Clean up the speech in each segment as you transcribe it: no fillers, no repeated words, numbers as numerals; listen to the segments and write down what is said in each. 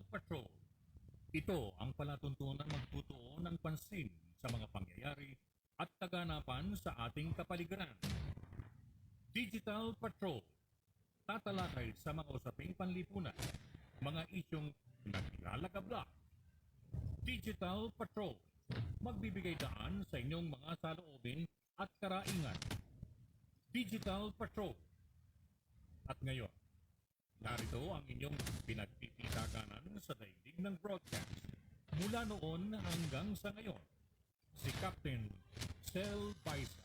Digital Patrol. Ito ang palatuntunan magtutuon ng pansin sa mga pangyayari at kaganapan sa ating kapaligiran. Digital Patrol. Tatalakay sa mga usaping panlipunan, mga isyong naglalagablak. Digital Patrol. Magbibigay daan sa inyong mga saloobin at karaingan. Digital Patrol. At ngayon, narito ang inyong pinagtititaganan sa daigdig ng broadcast. Mula noon hanggang sa ngayon, si Captain Sel Baisa.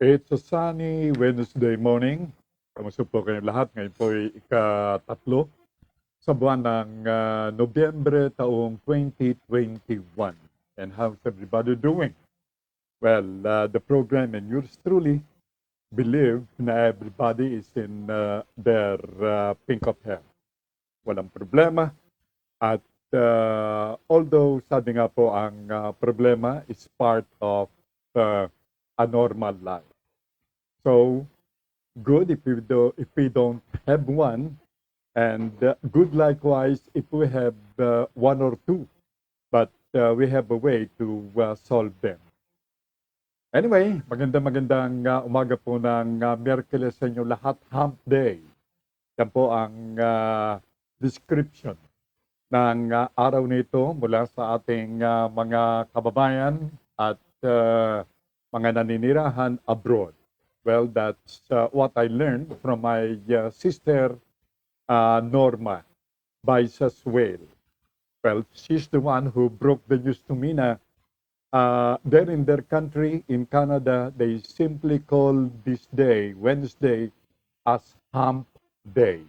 It's a sunny Wednesday morning. Kamusta po kayong lahat? Ngayon po ay ika-3 sa buwan ng Nobyembre taong 2021. And how's everybody doing? Well, the program and yours truly believe na everybody is in their pink of hair. Walang problema. At although sabi nga po ang problema is part of a normal life. So, good if we don't have one, and good likewise if we have one or two, but we have a way to solve them. Anyway, magandang umaga po ng Miyerkules sa inyo lahat, Hump Day. Yan po ang description ng araw nito mula sa ating mga kababayan at mga naninirahan abroad. Well, that's what I learned from my sister, Norma Baisaswale. Well, she's the one who broke the news to me na there in their country, in Canada, they simply call this day, Wednesday, as Hump Day.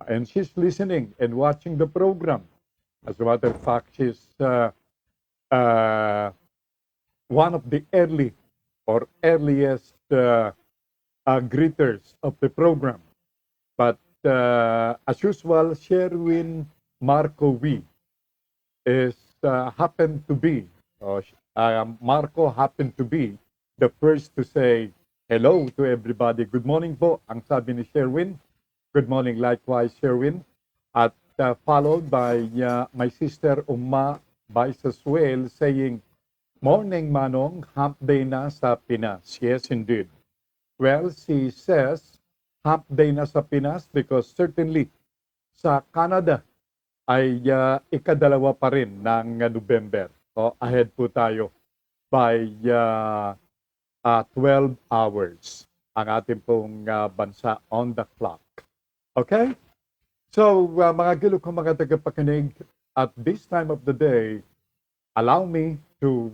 And she's listening and watching the program. As a matter of fact, she's one of the earliest greeters of the program. But as usual, Sherwin Marcovi is happened to be, Marco happened to be the first to say hello to everybody. Good morning po, ang sabi ni Sherwin. Good morning likewise, Sherwin. At followed by my sister Uma Baisaswale saying, Morning, Manong. Hump Day na sa Pinas. Yes, indeed. Well, she says, Hump Day na sa Pinas because certainly sa Canada ay ikadalawa pa rin ng November. So, ahead po tayo by 12 hours ang ating pong bansa on the clock. Okay? So, mga gilo kong mga tagapakinig, at this time of the day, allow me to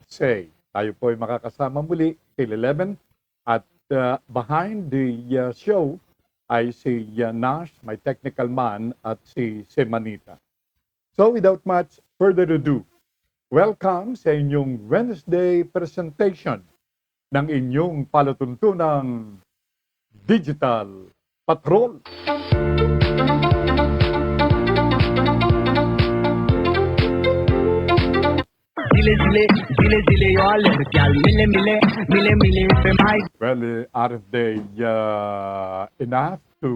say, tayo po ay makakasama muli till 11 at behind the show ay si Nash, my technical man, at si Semanita. So without much further ado, welcome sa inyong Wednesday presentation ng inyong palatuntunang Digital Patrol. Well, aren't they enough to,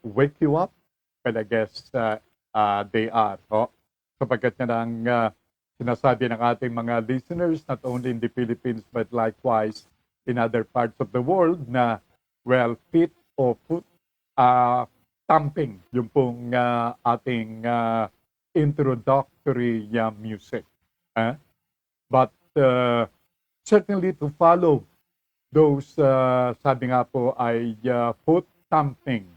wake you up? Well, I guess they are. Sapagkat yan ang sinasabi ng ating mga listeners, not only in the Philippines, but likewise in other parts of the world na, well, feet or foot thumping, yung pong ating introductory music. But certainly to follow those, sabi nga po ay foot thumping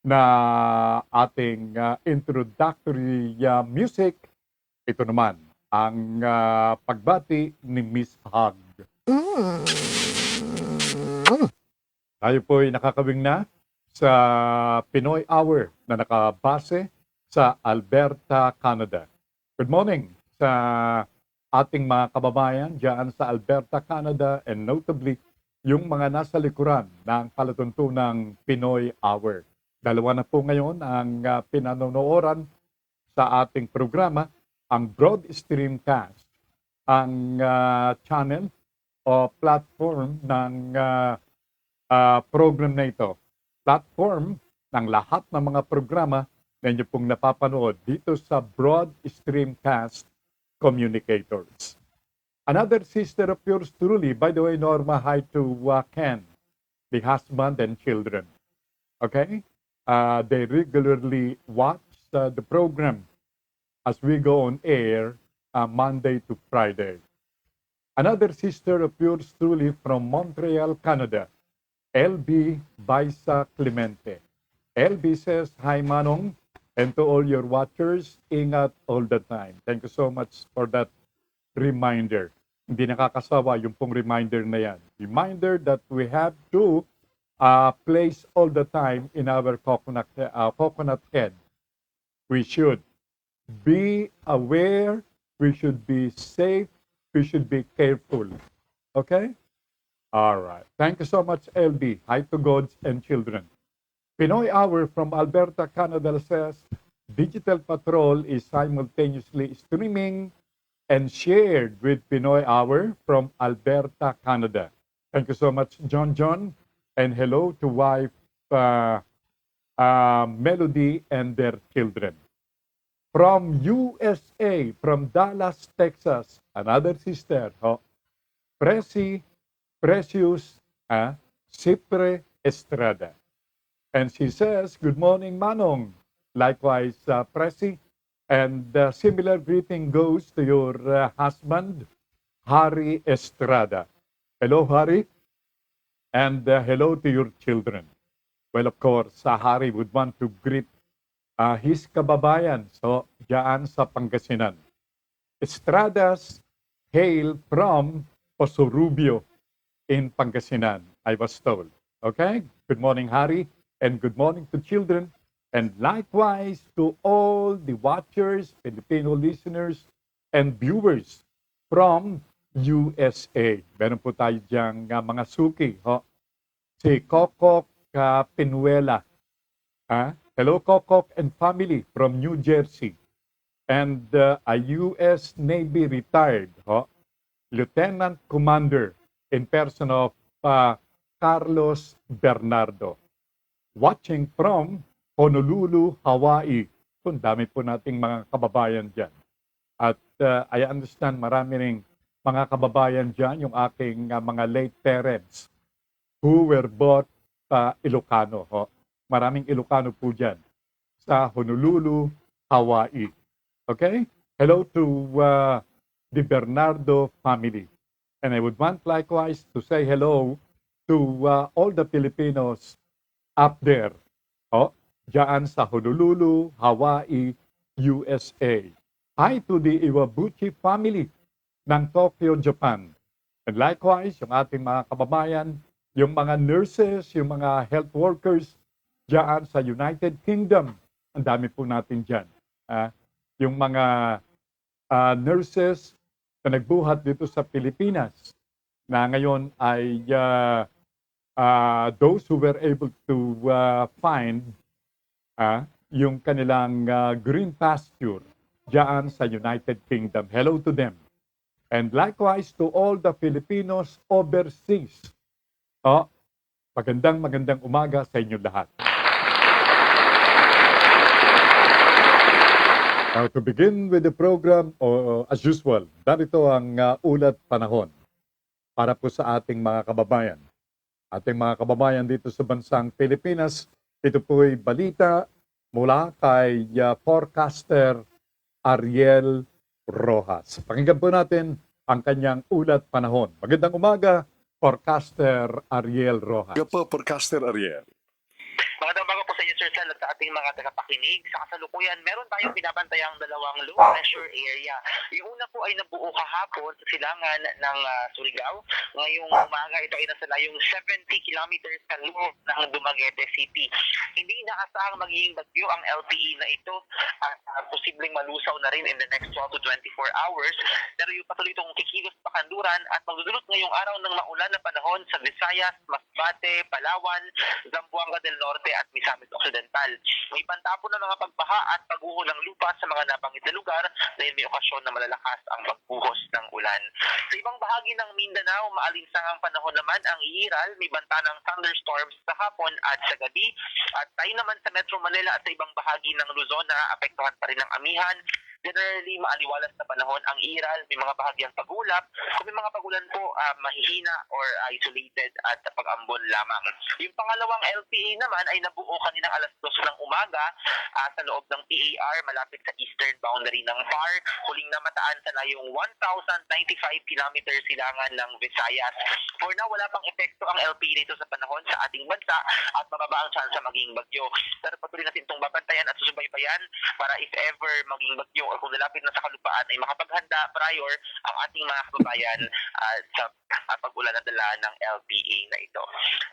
na ating introductory music, ito naman ang pagbati ni Miss Hug. Tayo po ay nakakawing na sa Pinoy Hour na nakabase sa Alberta, Canada. Good morning sa ating mga kababayan dyan sa Alberta, Canada, and notably yung mga nasa likuran ng palatuntunang Pinoy Hour. Dalawa na po ngayon ang pinanonooran sa ating programa, ang broad streamcast, ang channel o platform ng program na ito. Platform ng lahat ng mga programa na inyo pong napapanood dito sa Broad Streamcast Communicators. Another sister of yours truly, by the way, Norma, hi to Ken, the husband and children. Okay? They regularly watch the program as we go on air Monday to Friday. Another sister of yours truly from Montreal, Canada, LB Baisa Clemente. LB says, hi Manong, and to all your watchers, ingat all the time. Thank you so much for that reminder. Hindi nakakasawa yung pong reminder na yan. Reminder that we have to place all the time in our coconut head. We should be aware, we should be safe, we should be careful. Okay? All right. Thank you so much, LB. Hi to gods and children. Pinoy Hour from Alberta, Canada says, Digital Patrol is simultaneously streaming and shared with Pinoy Hour from Alberta, Canada. Thank you so much, John. And hello to wife Melody and their children. From USA, from Dallas, Texas, another sister, Precious Cipre Estrada. And she says, good morning, Manong. Likewise, Presi. And similar greeting goes to your husband, Harry Estrada. Hello, Harry. And hello to your children. Well, of course, Harry would want to greet his kababayan. So, diyan sa Pangasinan. Estradas hail from Osorubio in Pangasinan, I was told. Okay? Good morning, Harry. And good morning to children, and likewise to all the watchers, Filipino listeners, and viewers from USA. Meron po tayo diyang mga suki. Si Kokok Pinuela. Hello, Kokok and family from New Jersey. And a US Navy retired Lieutenant Commander in person of Carlos Bernardo. Watching from Honolulu, Hawaii. Kung dami po nating mga kababayan dyan. At I understand marami ring mga kababayan dyan, yung aking mga late parents who were both Ilocano. Maraming Ilocano po dyan sa Honolulu, Hawaii. Okay? Hello to the Bernardo family. And I would want likewise to say hello to all the Filipinos up there, dyan sa Honolulu, Hawaii, USA. Hi to the Iwabuchi family ng Tokyo, Japan. And likewise, yung ating mga kababayan, yung mga nurses, yung mga health workers dyan sa United Kingdom. Ang dami po natin dyan. Yung mga nurses na nagbuhat dito sa Pilipinas na ngayon ay those who were able to find yung kanilang green pasture diyan sa United Kingdom. Hello to them. And likewise to all the Filipinos overseas. Magandang umaga sa inyo lahat. Now, to begin with the program, as usual, darito ang ulat panahon para po sa ating mga kababayan. Ating mga kababayan dito sa bansang Pilipinas, ito po'y balita mula kay forecaster Ariel Rojas. Pakinggan po natin ang kanyang ulat panahon. Magandang umaga, forecaster Ariel Rojas. Yo po, forecaster Ariel. Magandang umaga po sa inyo, Sir Sal, at sa ating mga tagapakinig. Sa kasalukuyan, meron tayong binabantayang dalawang low pressure area. Yung una po ay nabuo kahapon sa silangan ng Surigao. Ngayong umaga, ito ay nasa layong 70 kilometers kaloob ng Dumaguete City. Hindi inaasahang magiging bagyo ang LPE na ito at posibleng malusaw na rin in the next 12 to 24 hours. Pero yung patuloy itong kikilos pa kanluran at magdudulot ngayong araw ng maulan na panahon sa Visayas, Masbate, Palawan, Zamboanga del Norte at Misamis Occidental. May banta po ng mga pagbaha at pagguho ng lupa sa mga nabanggit na lugar dahil may okasyon na malalakas ang pagbuhos ng ulan. Sa ibang bahagi ng Mindanao, maalinsangang panahon naman ang iiral, may banta ng thunderstorms sa hapon at sa gabi. At tayo naman sa Metro Manila at sa ibang bahagi ng Luzon, apektuhan pa rin ng amihan. Generally, maaliwalas na panahon ang iral, may mga bahagyang pagulap. Kung may mga pagulan po, mahihina or isolated at pag-ambon lamang. Yung pangalawang LPA naman ay nabuo kaninang alas 2 ng umaga sa loob ng PAR malapit sa eastern boundary ng FAR. Huling namataan sa layong 1,095 kilometers silangan ng Visayas. For now, wala pang epekto ang LPA nito sa panahon sa ating bansa at mababa ang tsansa maging bagyo. Pero patuloy natin itong babantayan at susubaybayan para if ever maging bagyo o kung lalapit na sa kalupaan ay makapaghanda prior ang ating mga kababayan sa pag-ulan na dala ng LPA na ito.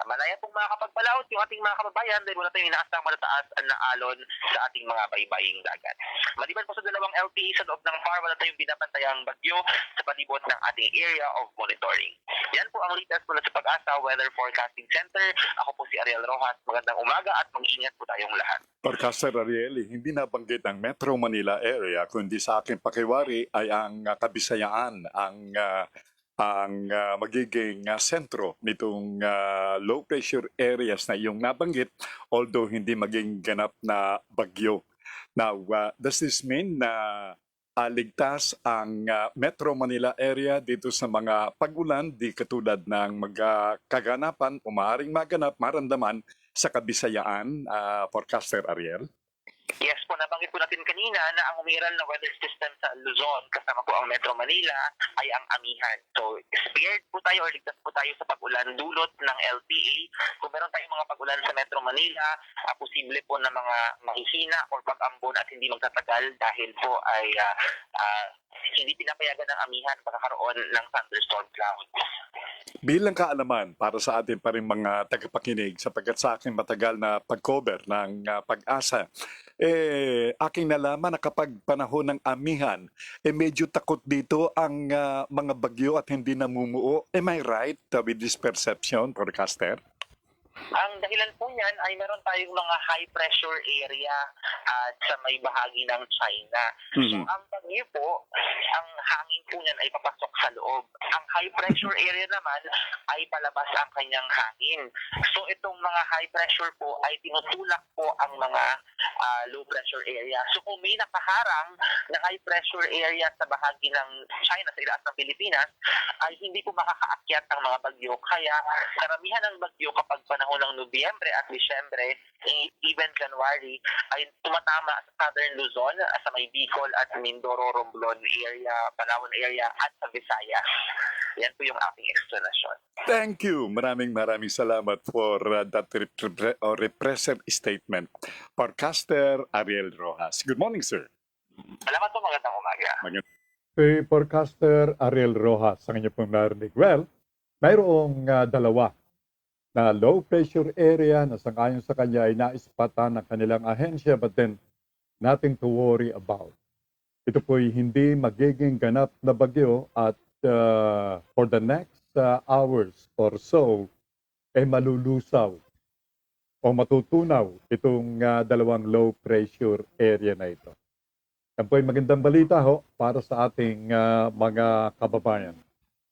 Malaya pong makakapagpalaot yung ating mga kababayan dahil wala tayong inaasang matataas na alon sa ating mga baybaying dagat. Maliban po sa dalawang LPA sa loob ng FAR, wala tayong binabantayang bagyo sa palibot ng ating area of monitoring. Yan po ang latest mula sa Pag-asa Weather Forecasting Center. Ako po si Ariel Rojas. Magandang umaga at mag-ingat po tayong lahat. Forecaster Ariel, hindi nabanggit ang Metro Manila area, kundi sa aking pakiwari ay ang Kabisayaan, ang magiging sentro nitong low pressure areas na iyong nabanggit, although hindi maging ganap na bagyo. Now, does this mean na ligtas ang Metro Manila area dito sa mga pag-ulan, di katulad ng magkaganapan o maaaring maganap, maramdaman sa Kabisayaan, Forecaster Ariel? Yes po, nabanggit po natin kanina na ang umiral na weather system sa Luzon kasama po ang Metro Manila ay ang amihan. So, spared po tayo or ligtas po tayo sa pag-ulan dulot ng LPA. Kung meron tayong mga pag-ulan sa Metro Manila, posible po na mga mahihina or pag-ambon at hindi magtatagal dahil po ay hindi pinapayagan ng amihan pagkakaroon ng thunderstorm cloud. Bilang kaalaman para sa atin pa rin mga tagapakinig sapagkat sa akin matagal na pag-cover ng Pag-asa, aking nalaman na kapag panahon ng amihan, medyo takot dito ang mga bagyo at hindi namumuo. Am I right with this perception, Forecaster? Ang dahilan po niyan ay meron tayong mga high pressure area at sa may bahagi ng China. So ang bagyo po, ang hangin po niyan ay papasok sa loob. Ang high pressure area naman ay palabas ang kanyang hangin. So itong mga high pressure po ay tinutulak po ang mga low pressure area. So kung may nakaharang na high pressure area sa bahagi ng China, sa ilaas ng Pilipinas, ay hindi po makakaakyat ang mga bagyo. Kaya karamihan ng bagyo kapag panahon ng Nobyembre at Disyembre, even January, ay tumatama sa Southern Luzon, sa may Bicol at Mindoro, Romblon area, Palawan area at sa Visayas. Yan po yung aking explanation. Thank you. Maraming salamat for that repressive statement. Forecaster Ariel Rojas. Good morning, sir. Salamat po, magandang umaga. Si Forecaster Ariel Rojas, ang inyo pong narinig. Well, mayroong dalawa na low pressure area na sangayon sa kanya ay naispatan ng kanilang ahensya but then nothing to worry about. Ito po'y hindi magiging ganap na bagyo at for the next hours or so ay malulusaw o matutunaw itong dalawang low pressure area na ito. Yan po'y magandang balita para sa ating mga kababayan.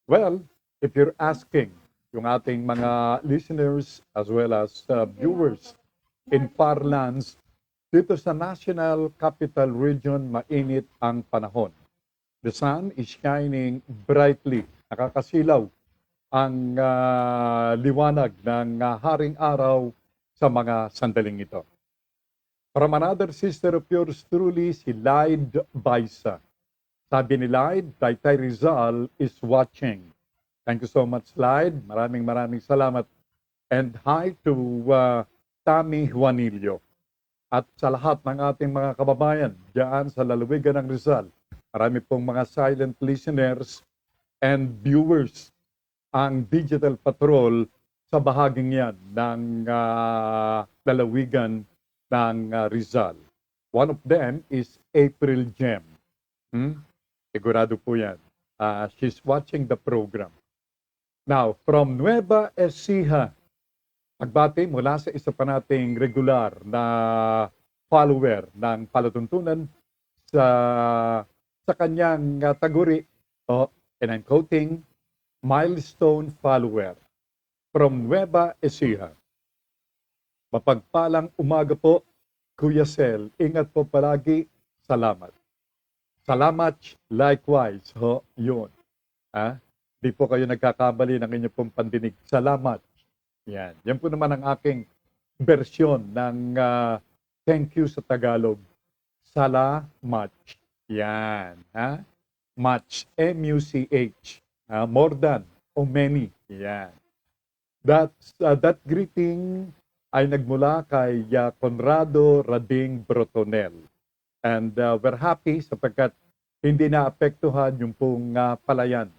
Well, if you're asking yung ating mga listeners as well as viewers in far lands, dito sa National Capital Region, mainit ang panahon. The sun is shining brightly. Nakakasilaw ang liwanag ng haring araw sa mga sandaling ito. From another sister of yours truly, si Lyde Baisa. Sabi ni Lyde, Taytay Rizal is watching. Thank you so much, Lyde. Maraming salamat. And hi to Tammy Juanillo. At sa lahat ng ating mga kababayan diyan sa lalawigan ng Rizal. Marami pong mga silent listeners and viewers ang Digital Patrol sa bahaging yan ng lalawigan ng Rizal. One of them is April Gem. Sigurado po yan. She's watching the program. Now, from Nueva Ecija, pagbati mula sa isa pa nating regular na follower ng palatuntunan sa kanyang taguri, and I'm quoting, milestone follower from Nueva Ecija. Mapagpalang umaga po, Kuya Sel. Ingat po palagi. Salamat. Salamat likewise. Yun. Di po kayo nagkakamali ng inyong pong pandinig. Salamat. Yan. Yan po naman ang aking bersyon ng thank you sa Tagalog. Salamat. Yan. Much. M-U-C-H. More than o many. Yan. That greeting ay nagmula kay Conrado Rading Brotonel. And we're happy sapagkat hindi naapektuhan yung pong palayan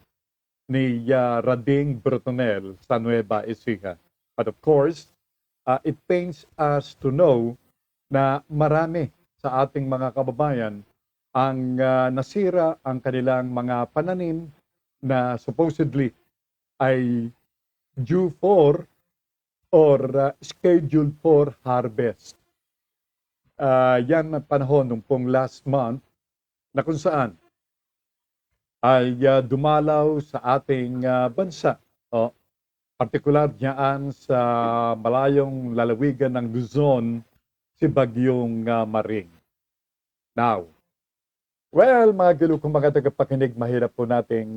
ni Rading Brotonel sa Nueva Ecija. But of course, it pains us to know na marami sa ating mga kababayan ang nasira ang kanilang mga pananim na supposedly ay due for or scheduled for harvest. Yan ang panahon nung pong last month na kung saan ay dumalaw sa ating bansa. Partikular diyan sa malayong lalawigan ng Luzon, si Bagyong Maring. Now, well, mga galukong mga tagapakinig, mahirap po nating,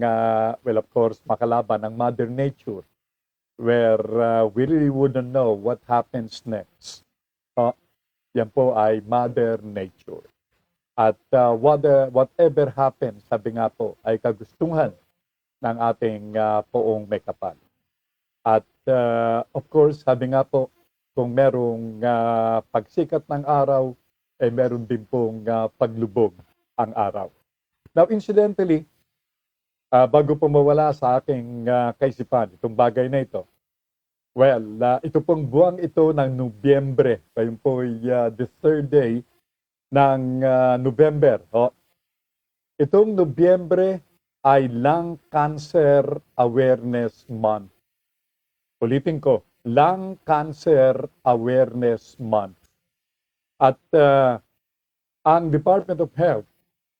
well, of course, makalaban ng Mother Nature, where we really wouldn't know what happens next. Yan po ay Mother Nature. At whatever happens, sabi nga po, ay kagustuhan ng ating poong may kapal. At of course, sabi nga po, kung merong pagsikat ng araw, ay meron din pong paglubog ang araw. Now, incidentally, bago po mawala sa aking kaisipan itong bagay na ito, well, ito pong buwang ito ng Nobyembre. Ngayon po the third day ng November. Itong Nobyembre ay Lung Cancer Awareness Month. Ulitin ko, Lung Cancer Awareness Month. At ang Department of Health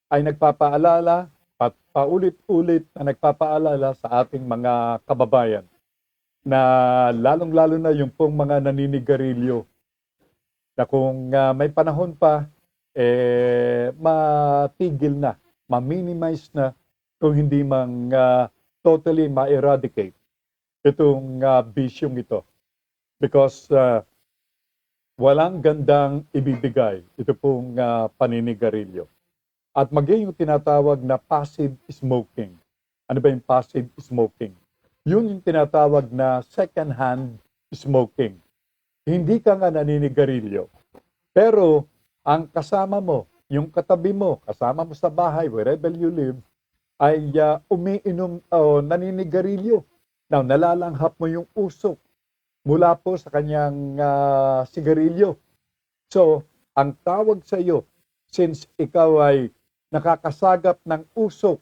ay nagpapaalala at paulit-ulit na nagpapaalala sa ating mga kababayan na lalong-lalo na yung pong mga naninigarilyo na kung may panahon pa, matigil na, ma-minimize na kung hindi mang totally ma-eradicate itong bisyong ito. Because walang gandang ibibigay ito pong paninigarilyo. At maging yung tinatawag na passive smoking. Ano ba yung passive smoking? Yun yung tinatawag na second-hand smoking. Hindi ka nga naninigarilyo. Pero ang kasama mo, yung katabi mo, kasama mo sa bahay, wherever you live, ay umiinom o naninigarilyo. Now, nalalanghap mo yung usok mula po sa kanyang sigarilyo. So, ang tawag sa iyo, since ikaw ay nakakasagap ng usok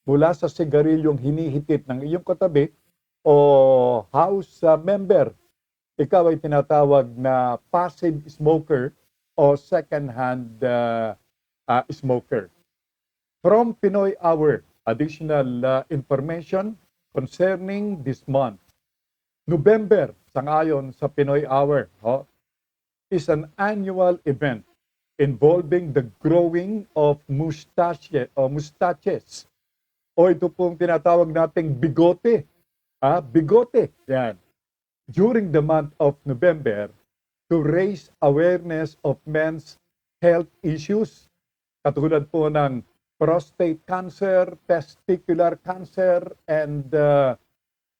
mula sa sigarilyong hinihitit ng iyong katabi o house member, ikaw ay tinatawag na passive smoker o second-hand smoker. From Pinoy Hour, additional information concerning this month. November, sangayon sa Pinoy Hour, is an annual event involving the growing of mustaches. O ito pong tinatawag nating bigote. Bigote. Yan. During the month of November to raise awareness of men's health issues. Katulad po ng prostate cancer, testicular cancer, and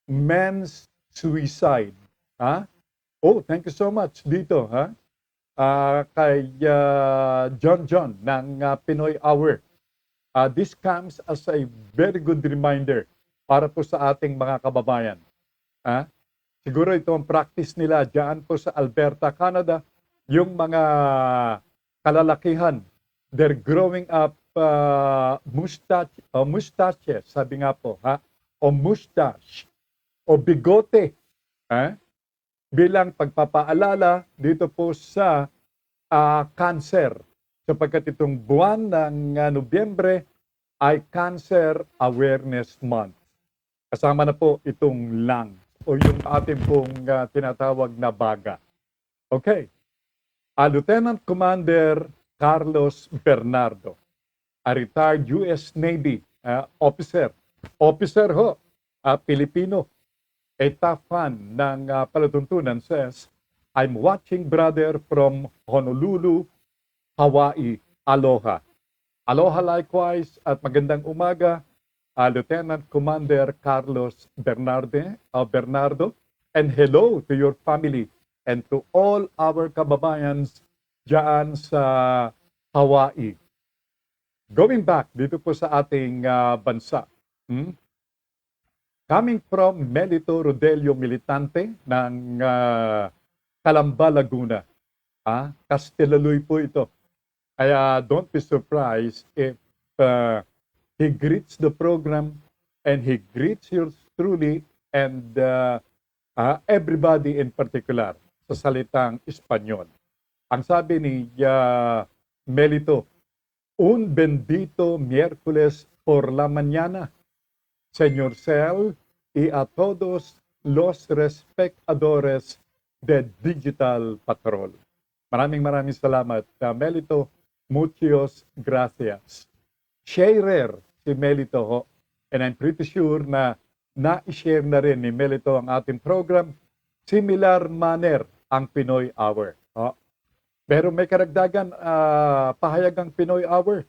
men's suicide. Oh, thank you so much dito, kay John ng Pinoy Hour. This comes as a very good reminder para po sa ating mga kababayan. Siguro ito ang practice nila diyan po sa Alberta, Canada. Yung mga kalalakihan, they're growing up mustaches, sabi nga po, o mustache, o bigote. bilang pagpapaalala dito po sa cancer. Sapagkat itong buwan ng Nobyembre ay Cancer Awareness Month. Kasama na po itong lung o yung ating pong tinatawag na baga. Okay. Lieutenant Commander Carlos Bernardo, a retired U.S. Navy officer. Officer ho, Pilipino. A tough fan ng palatuntunan says, I'm watching brother from Honolulu, Hawaii. Aloha. Aloha likewise at magandang umaga, Lieutenant Commander Carlos Bernardo, and hello to your family and to all our kababayans dyan sa Hawaii. Going back dito po sa ating bansa, coming from Melito Rodelio Militante ng Calamba, Laguna. Castellaloy po ito. Kaya don't be surprised if he greets the program and he greets yours truly and everybody in particular sa salitang Espanyol. Ang sabi ni Melito, un bendito miércoles por la mañana, Señor Cel, y a todos los respectadores de Digital Patrol. Maraming salamat, Melito. Muchos gracias. Sharer si Melito ho. And I'm pretty sure na na-share na rin ni Melito ang ating program. Similar manner ang Pinoy Hour. Pero may karagdagan pahayagang Pinoy Hour.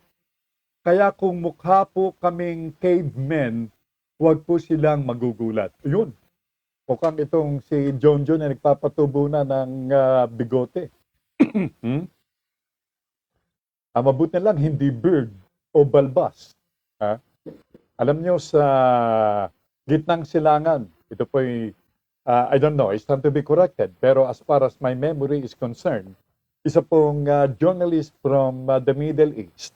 Kaya kung mukha po kaming cavemen, huwag po silang magugulat. Yun. Mukhang itong si John na nagpapatubo na ng bigote. Mabuti na lang, hindi bird o balbas. Alam nyo, sa gitnang silangan, ito po I don't know, it's time to be corrected, pero as far as my memory is concerned, isa pong journalist from the Middle East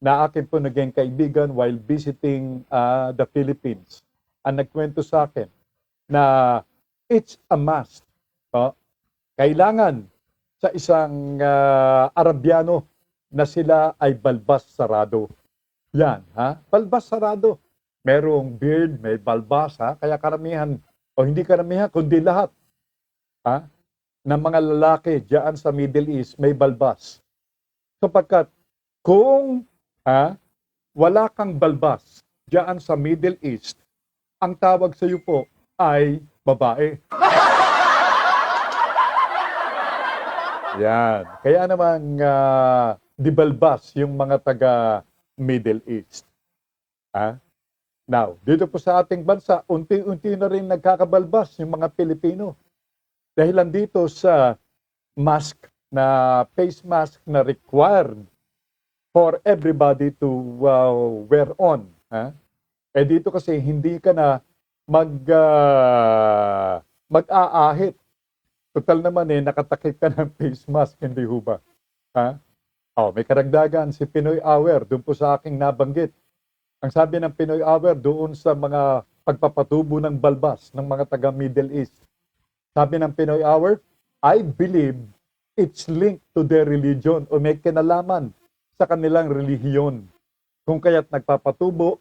na akin po naging kaibigan while visiting the Philippines. Ang nagkwento sa akin na it's a must. Kailangan sa isang Arabiano na sila ay balbas sarado. Yan, balbas sarado. Merong beard, may balbas, kaya karamihan, o hindi karamihan, kundi lahat, ng mga lalaki diyan sa Middle East may balbas. Sapagkat kung wala kang balbas diyan sa Middle East, ang tawag sa iyo po ay babae. Yan. Kaya naman di balbas yung mga taga Middle East. Now, dito po sa ating bansa, unti-unti na rin nagkakabalbas yung mga Pilipino. Dahil dito sa mask na face mask na required for everybody to wear on. Dito kasi hindi ka na mag-aahit. Total naman nakatakip ka ng face mask, hindi ho ba? May karagdagan si Pinoy Hour doon po sa aking nabanggit. Ang sabi ng Pinoy Hour doon sa mga pagpapatubo ng balbas ng mga taga Middle East. Sabi ng Pinoy Hour, I believe it's linked to their religion o may kinalaman sa kanilang relihiyon. Kung kaya't nagpapatubo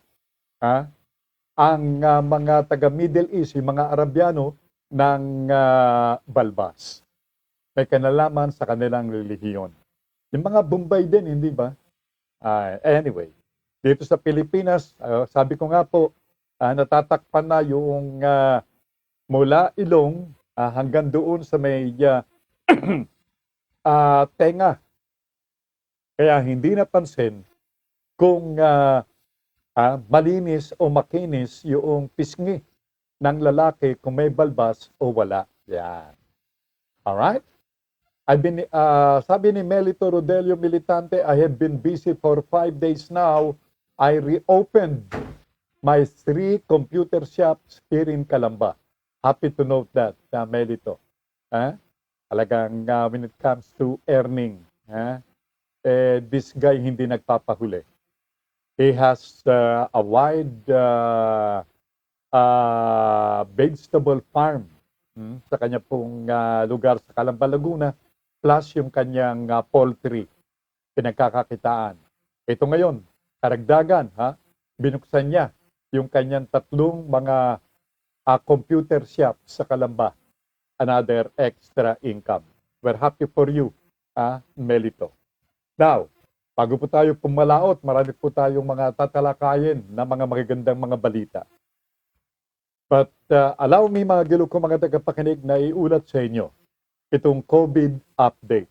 ang mga taga Middle East, yung mga Arabiano ng balbas. May kinalaman sa kanilang relihiyon. Yung mga Bombay din, hindi ba? Anyway, dito sa Pilipinas, sabi ko nga po, natatakpan na yung mula ilong hanggang doon sa may tenga. Kaya hindi napansin kung malinis o makinis yung pisngi ng lalaki kung may balbas o wala. Yan. Alright? Sabi ni Melito Rodelio Militante, I have been busy for 5 days now. I reopened my 3 computer shops here in Calamba. Happy to note that, Melito. Talagang when it comes to earning, this guy hindi nagpapahuli. He has a wide vegetable farm sa kanya pong lugar sa Calamba, Laguna, plus yung kanyang poultry, pinagkakakitaan. Ito ngayon, karagdagan, binuksan niya yung kanyang tatlong mga computer shop sa Calamba, another extra income. We're happy for you, Melito. Now, bago po tayo pumalaot, marami po tayong mga tatalakayin na mga magagandang mga balita. But allow me mga gilo ko mga tagapakinig na iulat sa inyo itong COVID update.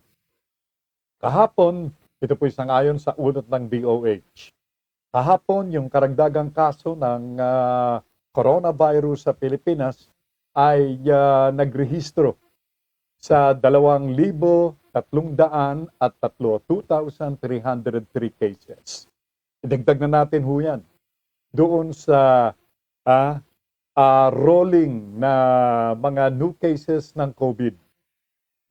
Kahapon, ito po isang ayon sa ulat ng DOH. Kahapon, yung karagdagang kaso ng coronavirus sa Pilipinas ay nagrehistro sa 2,303 cases. Idagdag na natin ho yan doon sa rolling na mga new cases ng COVID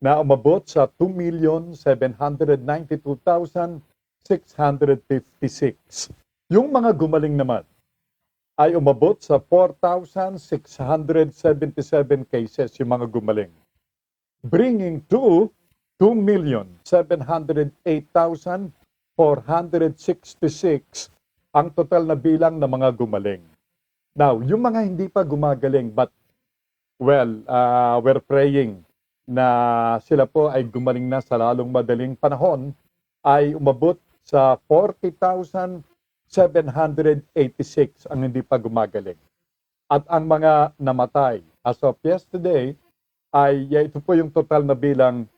na umabot sa 2,792,656. Yung mga gumaling naman ay umabot sa 4,677 cases yung mga gumaling, bringing to 2,708,466 ang total na bilang ng mga gumaling. Now, yung mga hindi pa gumagaling but we're praying na sila po ay gumaling na sa lalong madaling panahon ay umabot sa 40,786 ang hindi pa gumagaling. At ang mga namatay as of yesterday ay ito po yung total na bilang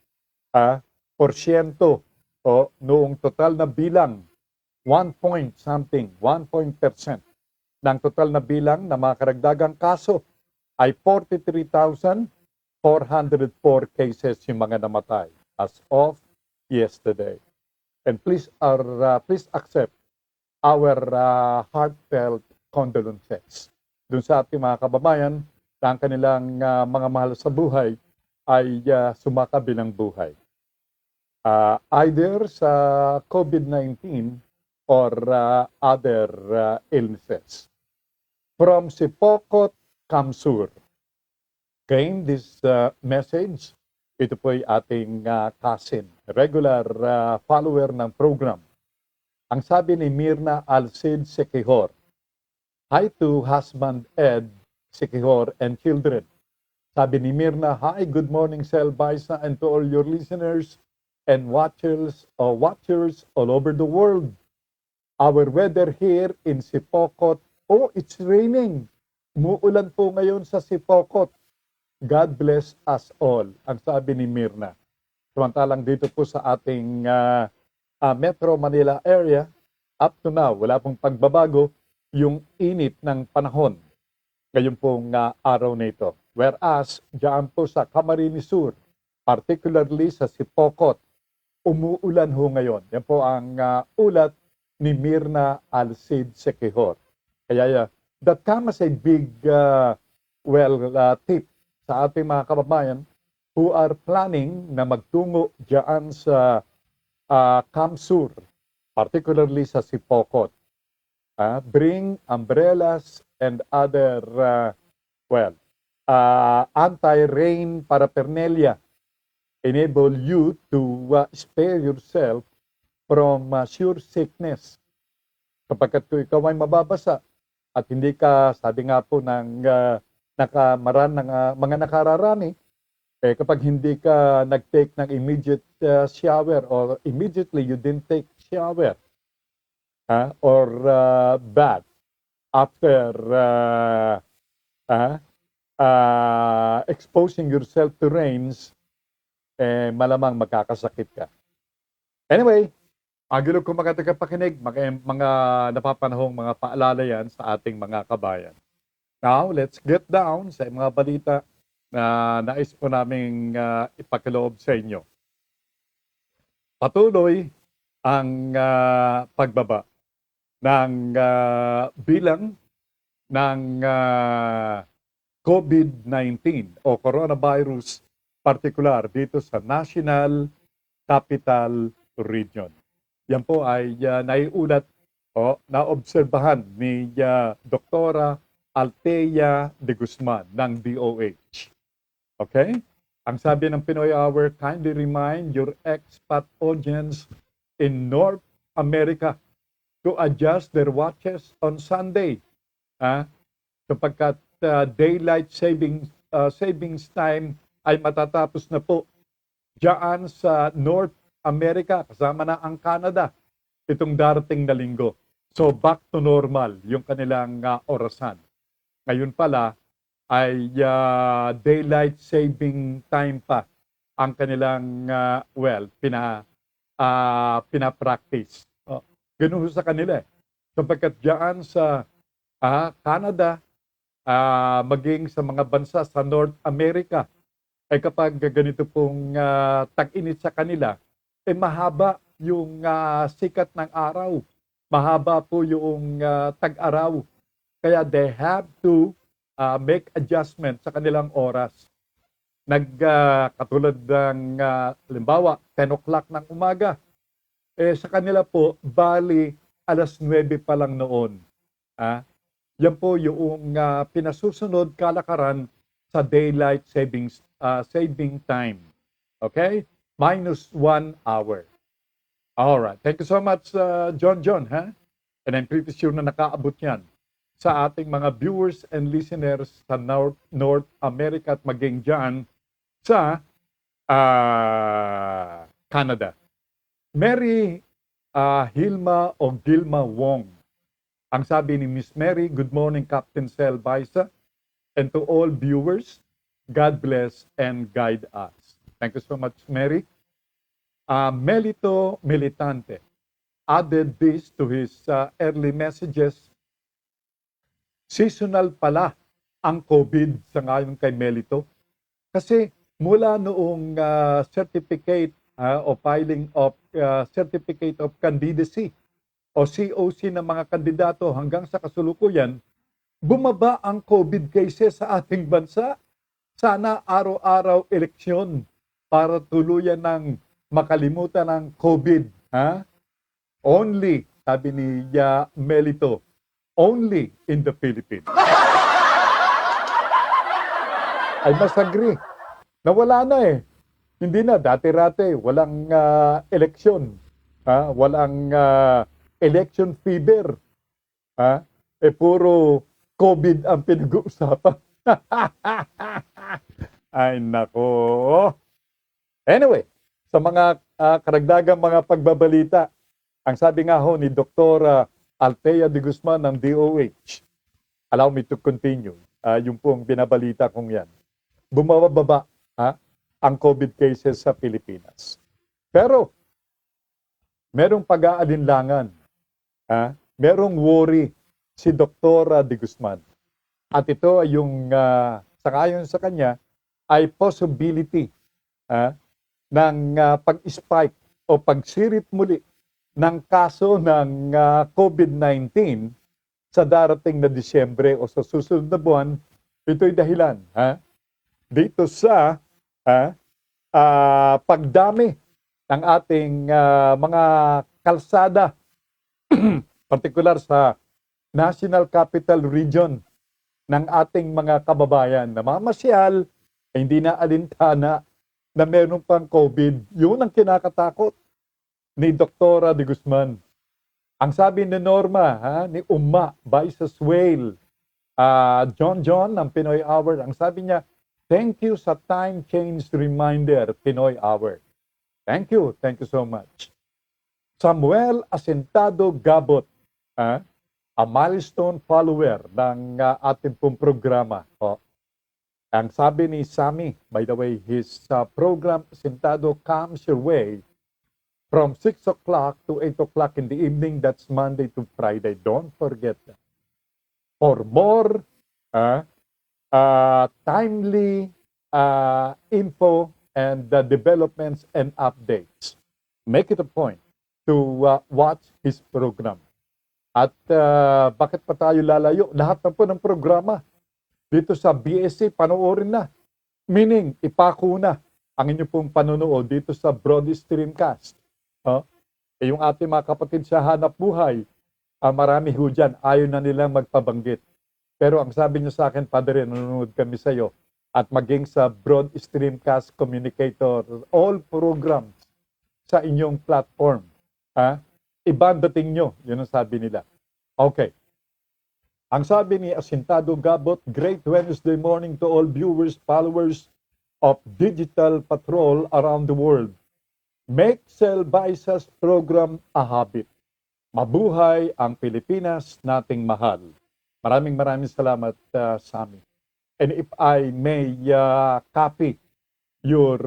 porsyento o noong total na bilang 1 point% ng total na bilang na mga karagdagang kaso ay 43,404 cases yung mga namatay as of yesterday. And please accept our heartfelt condolences dun sa ating mga kababayan na ang kanilang mga mahal sa buhay ay sumakabilang buhay. Either sa COVID-19 or other illnesses. From Sipokot, Kamsur, came this message. Ito po ay ating cousin, regular follower ng program. Ang sabi ni Mirna Alcid Sekihor, hi to husband Ed Sekihor and children. Sabi ni Mirna, hi, good morning, Sel Baisa, and to all your listeners and watchers all over the world. Our weather here in Sipokot, it's raining. Umuulan po ngayon sa Sipokot. God bless us all, ang sabi ni Mirna. Samantalang dito po sa ating Metro Manila area, up to now, wala pong pagbabago yung init ng panahon ngayon pong araw na ito. Whereas, diyan po sa Camarines Sur, particularly sa Sipokot, umuulan ho ngayon. Yan po ang ulat ni Mirna Alcid Sekihor. Kaya that comes as a big tip sa ating mga kababayan who are planning na magtungo diyan sa Kamsur, particularly sa Sipokot. Bring umbrellas and other anti-rain paraphernalia. Enable you to spare yourself from sure sickness. Kapag ikaw ay mababasa at hindi ka, sabi nga po ng mga nakararani, kapag hindi ka nag-take ng immediate shower or immediately you didn't take shower or bath after exposing yourself to rains, malamang magkakasakit ka. Anyway, agilog ko mga tagapakinig, mga napapanahong mga paalala yan sa ating mga kabayan. Now, let's get down sa mga balita na nais po naming ipakiloob sa inyo. Patuloy ang pagbaba ng bilang ng COVID-19 o coronavirus, particular dito sa National Capital Region. Yan po ay naiulat o naobserbahan ni Doktora Althea de Guzman ng DOH. Okay? Ang sabi ng Pinoy Hour, kindly remind your expat audience in North America to adjust their watches on Sunday. Sapagkat daylight savings time ay matatapos na po diyan sa North America, kasama na ang Canada, itong darating na linggo. So back to normal yung kanilang orasan. Ngayon pala ay daylight saving time pa ang kanilang pina-practice. Ganun sa kanila. Sapagkat diyan sa Canada, maging sa mga bansa sa North America, ay kapag ganito pong tag-init sa kanila, mahaba yung sikat ng araw. Mahaba po yung tag-araw. Kaya they have to make adjustment sa kanilang oras. Katulad ng, halimbawa, 10 o'clock ng umaga. Sa kanila po, bali, alas 9 pa lang noon. Yan po yung pinasusunod kalakaran sa daylight saving time. Okay? -1 hour. Alright. Thank you so much, John, ha? And I'm pretty sure na nakaabot yan sa ating mga viewers and listeners sa North America at maging dyan sa Canada. Mary Hilma o Gilma Wong. Ang sabi ni Miss Mary, good morning, Captain Sel Baisa, and to all viewers, God bless and guide us. Thank you so much, Mary. Melito Militante added this to his early messages. Seasonal pala ang COVID sa ngayon kay Melito. Kasi mula noong certificate o filing of certificate of candidacy o COC ng mga kandidato hanggang sa kasulukuyan, bumaba ang COVID cases sa ating bansa. Sana araw-araw eleksyon para tuluyan ng makalimutan ng COVID. Only, sabi ni Melito, only in the Philippines. I must agree. Nawala na eh. Hindi na, dati-rate, walang eleksyon. Walang election fever. Puro COVID ang pinag-uusapan. Ay, nako. Anyway, sa mga karagdagang mga pagbabalita, ang sabi nga ho ni Dr. Althea de Guzman ng DOH, allow me to continue, yung pong binabalita kong yan. Bumababa ang COVID cases sa Pilipinas. Pero, merong pag-aalinlangan, merong worry si Dr. de Guzman. At ito ay yung, sangayon sa kanya, ay possibility ng pag-spike o pagsirit muli ng kaso ng COVID-19 sa darating na Disyembre o sa susunod na buwan. Ito'y dahilan dito sa pagdami ng ating mga kalsada, partikular sa National Capital Region ng ating mga kababayan na mamasyal, hindi na alintana na meron pang COVID. Yun ang kinakatakot ni Dr. de Guzman. Ang sabi ni Norma, ni Uma Baisa Swale, John ng Pinoy Hour, ang sabi niya, thank you sa time change reminder, Pinoy Hour. Thank you so much. Samuel Asentado Gabot, a milestone follower ng ating pong programa. Ang sabi ni Sammy, by the way, his program Asentado comes your way from 6 o'clock to 8 o'clock in the evening. That's Monday to Friday. Don't forget that. For more timely info and developments and updates, make it a point to watch his program. At bakit pa tayo lalayo? Lahat na po ng programa dito sa BSC, panoorin na. Meaning, ipako na ang inyong pong panonood dito sa Broad Streamcast. Yung ating mga kapatid sa Hanap Buhay, marami ho dyan, ayaw na nilang magpabanggit. Pero ang sabi niyo sa akin, Padre, nanonood kami sa iyo, at maging sa Broad Streamcast Communicator, all programs sa inyong platform. Iba ang dating nyo, yun ang sabi nila. Okay. Ang sabi ni Asintado Gabot, Great Wednesday morning to all viewers, followers of Digital Patrol around the world. Make Cell Visas program a habit. Mabuhay ang Pilipinas nating mahal. Maraming salamat, Sammy. And if I may copy your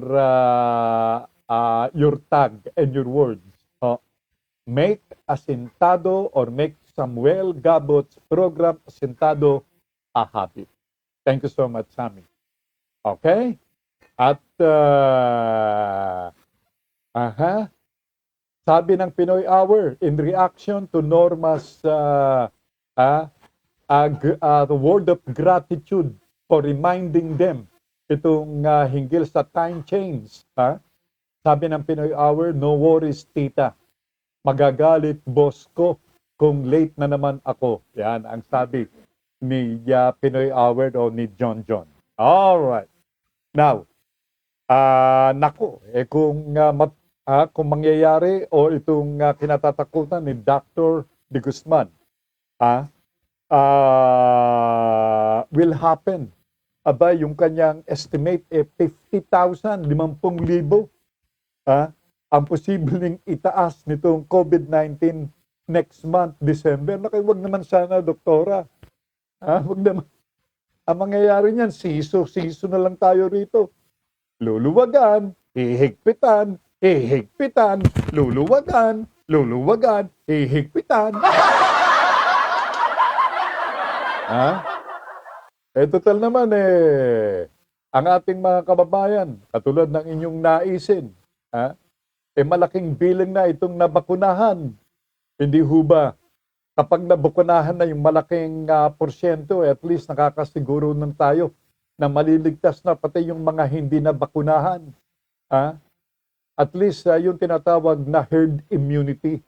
tag and your words, make Asintado or make Samuel Gabot's program Asintado a habit. Thank you so much, Sammy. Okay? At sabi ng Pinoy Hour in reaction to Norma's word of gratitude for reminding them itong hinggil sa time change. Sabi ng Pinoy Hour, no worries, tita. Magagalit boss ko kung late na naman ako. Yan ang sabi ni Pinoy Hour o ni John. Alright. Now, kung mangyayari o itong kinatatakutan ni Dr. De Guzman, will happen. Aba, yung kanyang estimate 50,000, 50,000. Ang posibleng itaas nitong COVID-19 next month, December. Wag naman sana, doktora. Wag naman. Ang mangyayari niyan, siso na lang tayo rito. Luluwagan, hihigpitan, luluwagan, hihigpitan. Total naman ang ating mga kababayan, katulad ng inyong naisin, malaking bilang na itong nabakunahan. Hindi ho ba? Kapag nabakunahan na yung malaking porsyento, at least nakakasiguro nun tayo na maliligtas na pati yung mga hindi nabakunahan. At least yung tinatawag na herd immunity.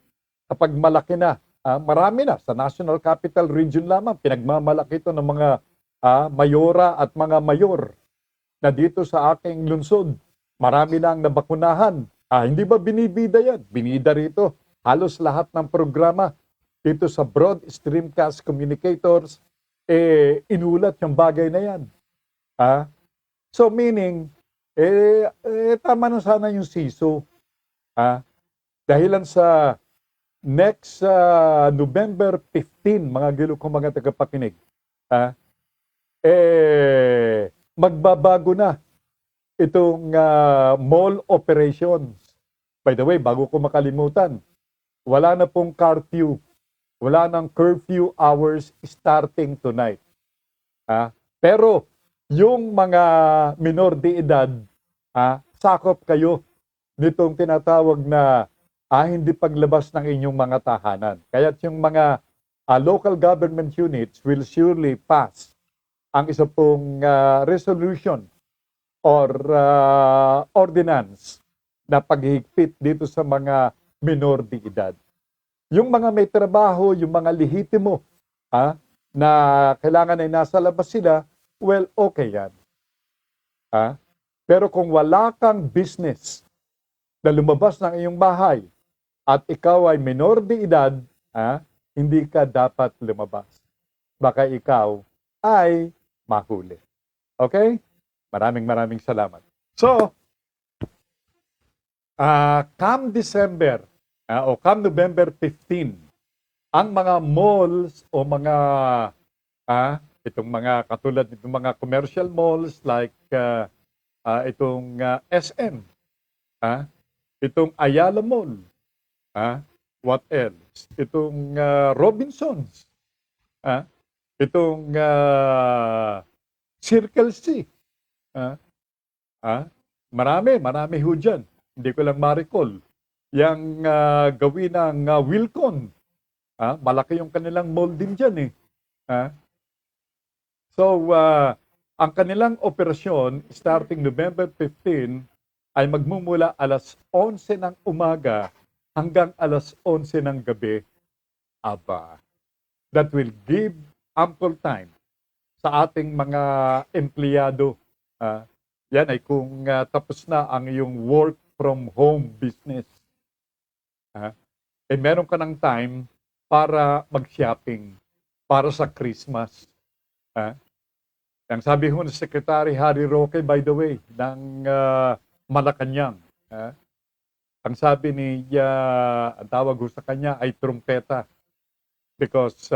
Kapag malaki na, marami na sa National Capital Region lamang, pinagmamalaki ito ng mga mayora at mga mayor na dito sa aking lungsod. Marami na ang nabakunahan. Hindi ba binibida yan? Binida rito. Halos lahat ng programa dito sa Broad Streamcast Communicators, inulat yung bagay na yan. So meaning, tama na sana yung siso. Dahilan sa next November 15, mga gilo kong mga tagapakinig, magbabago na itong mall operations. By the way, bago ko makalimutan, wala na pong curfew. Wala nang curfew hours starting tonight. Pero yung mga minor de edad, sakop kayo nitong tinatawag na hindi paglabas ng inyong mga tahanan. Kaya yung mga local government units will surely pass ang isa pong resolution or ordinance na paghigpit dito sa mga minor de edad. Yung mga may trabaho, yung mga lehitimo, na kailangan ay nasa labas sila, well, okay yan. Pero kung wala kang business na lumabas ng iyong bahay at ikaw ay minor de edad, hindi ka dapat lumabas. Baka ikaw ay mahuli. Okay? Maraming salamat. So, come December o come November 15, ang mga malls o mga itong mga katulad nitong mga commercial malls like itong SM, itong Ayala Mall, what else? Itong Robinsons, itong Circle C, marami ho dyan. Hindi ko lang ma-recall. Yang gawin ng Wilcon. Malaki yung kanilang mall din dyan So, ang kanilang operasyon starting November 15 ay magmumula alas 11 ng umaga hanggang alas 11 ng gabi. Aba, that will give ample time sa ating mga empleyado Yan ay kung tapos na ang iyong work from home business. Meron ka ng time para mag-shopping para sa Christmas. Ang sabi ho ng Secretary Harry Roque, by the way, ng Malacanang, ang sabi ang tawag ho sa kanya ay trumpeta. Because,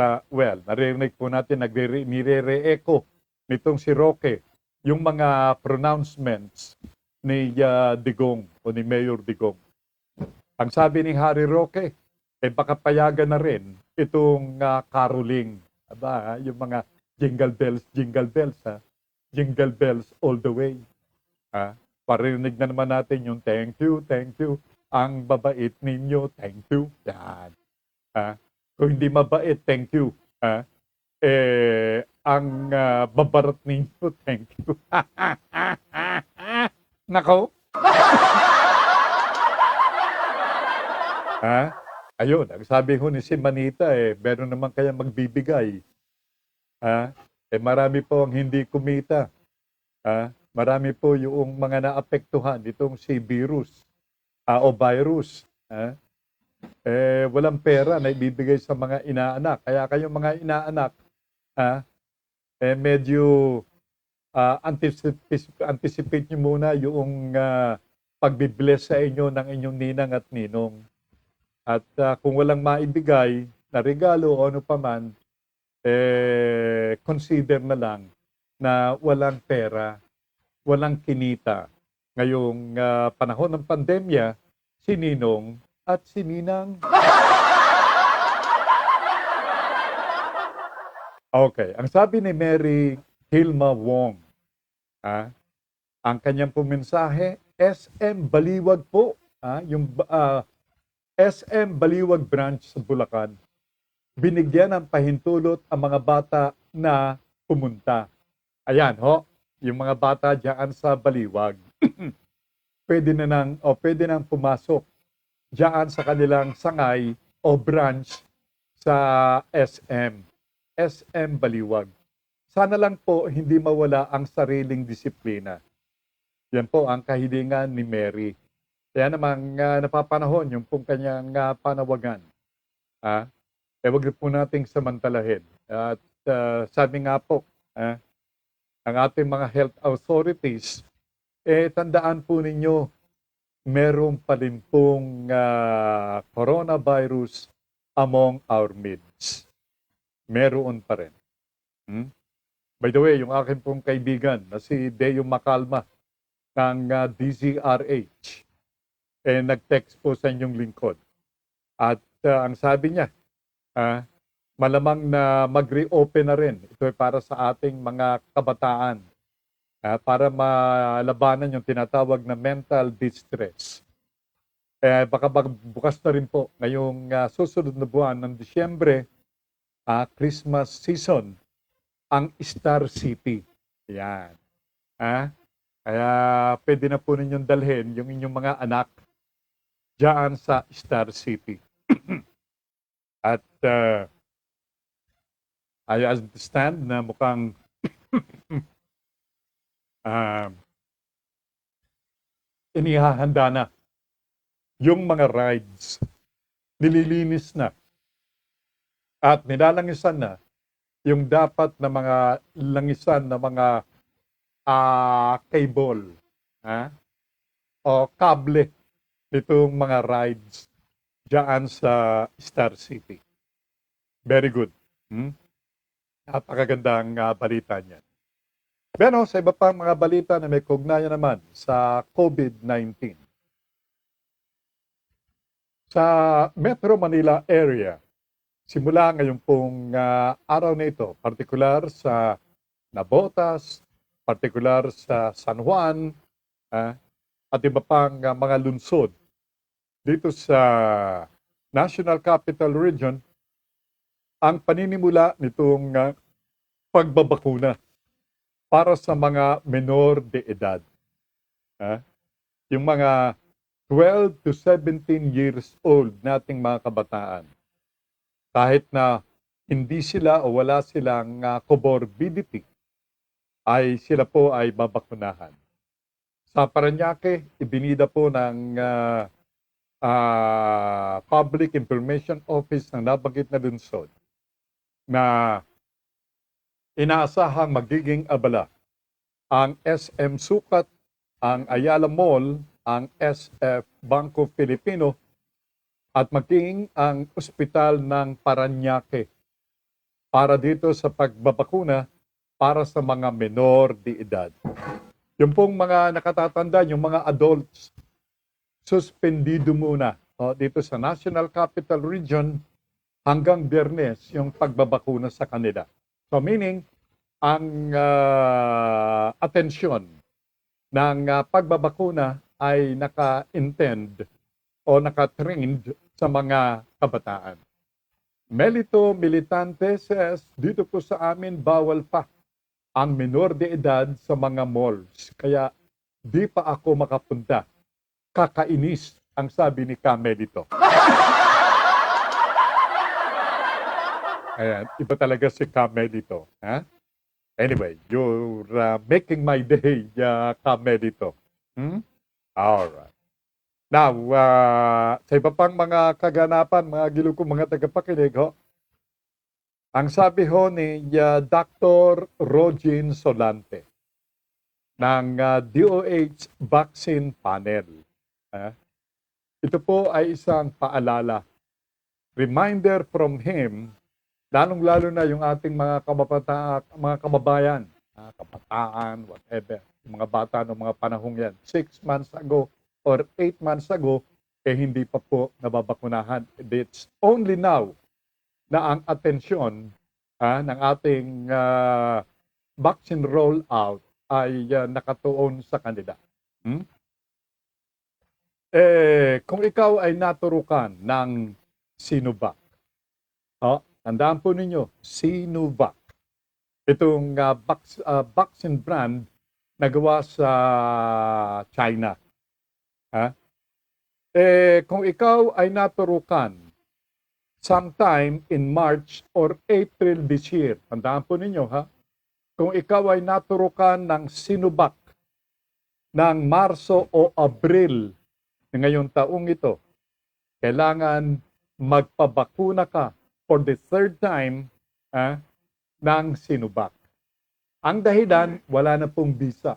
naririnig po natin, nire-re-echo nitong si Roque yung mga pronouncements ni Digong o ni Mayor Digong. Ang sabi ni Harry Roque, baka payagan na rin itong caroling. Yung mga jingle bells, jingle bells all the way. Parinig na naman natin yung thank you, ang babait ninyo, thank you. Yan. Kung hindi mabait, thank you. Ang babarat ninyo, thank you. Nako. Ayun, ang sabi ko ni si Manita, meron naman kaya magbibigay. Marami po ang hindi kumita. Marami po yung mga naapektuhan itong si virus o virus. Walang pera na ibibigay sa mga inaanak. Kaya kayong mga inaanak, medyo anticipate nyo muna yung pagbibless sa inyo ng inyong ninang at ninong. At kung walang maibigay na regalo o ano paman, consider na lang na walang pera, walang kinita. Ngayong panahon ng pandemya, si Ninong at si Ninang. Okay, ang sabi ni Mary Hilma Wong, ang kanyang pumensahe, SM Baliwag po, yung SM Baliwag branch sa Bulacan. Binigyan ng pahintulot ang mga bata na pumunta. Ayan yung mga bata diyan sa Baliwag. pwede nang pumasok diyan sa kanilang sangay o branch sa SM Baliwag. Sana lang po hindi mawala ang sariling disiplina. Yan po ang kahilingan ni Mary. Kaya namang napapanahon yung pong kanyang panawagan. Wag po nating samantalahin. At sabi nga po, ang ating mga health authorities, tandaan po ninyo, meron pa rin pong coronavirus among our midst. Meron pa rin. By the way, yung akin pong kaibigan na si Deo Macalma ng DZRH, nag-text po sa inyong lingkod. At ang sabi niya, malamang na mag-reopen na rin. Ito ay para sa ating mga kabataan. Para malabanan yung tinatawag na mental distress. Baka bukas na rin po ngayong susunod na buwan ng Disyembre, Christmas season, ang Star City. Yan. Kaya pwede na po ninyong dalhin yung inyong mga anak diyan sa Star City. At I understand na mukhang inihahanda na yung mga rides. Nililinis na. At nilalangisan na yung dapat na mga langisan na mga cable o kable nitong mga rides diyan sa Star City. Very good. Napakagandang balita niyan. Pero sa iba pang mga balita na may kaugnayan naman sa COVID-19. Sa Metro Manila area, simula ngayon pong araw na ito, partikular sa Navotas, partikular sa San Juan, at iba pang mga lungsod dito sa National Capital Region, ang paninimula nitong pagbabakuna para sa mga menor de edad. Yung mga 12 to 17 years old nating mga kabataan. Kahit na hindi sila o wala silang comorbidity, ay sila po ay babakunahan. Sa Parañaque, ibinida po ng Public Information Office ng nabanggit na lungsod na inaasahang magiging abala ang SM Sukat, ang Ayala Mall, ang SF Bangko Filipino, at maging ang ospital ng Parañaque para dito sa pagbabakuna para sa mga menor de edad. Yung pong mga nakatatanda, yung mga adults, suspendido muna dito sa National Capital Region hanggang Biyernes yung pagbabakuna sa kanila. So meaning, ang atensyon ng pagbabakuna ay naka-intend o naka-trained sa mga kabataan. Melito Militante says, dito po sa amin bawal pa ang menor de edad sa mga malls. Kaya di pa ako makapunta. Kakainis ang sabi ni Melito. Ayan, iba talaga si Melito. Ha? Anyway, you're making my day, Melito. Alright. Now, sa iba pang mga kaganapan, mga gilo ko, mga tagapakinig, ang sabi ni Dr. Rogin Solante ng DOH Vaccine Panel. Ito po ay isang paalala. Reminder from him, lalong-lalo na yung ating mga kababayan, kabataan, whatever, yung mga bata ng mga panahong yan, 6 months ago or 8 months ago, hindi pa po nababakunahan. It's only now na ang atensyon ng ating vaccine rollout ay nakatuon sa kanila. Kung ikaw ay naturukan ng Sinovac, tandaan po ninyo, Sinovac. Itong vaccine brand na gawa sa China. Kung ikaw ay naturukan sometime in March or April this year, tandaan po ninyo kung ikaw ay naturukan ng Sinovac ng Marso o Abril ngayong taong ito, kailangan magpabakuna ka for the 3rd time ng Sinovac. Ang dahilan, wala na pong visa.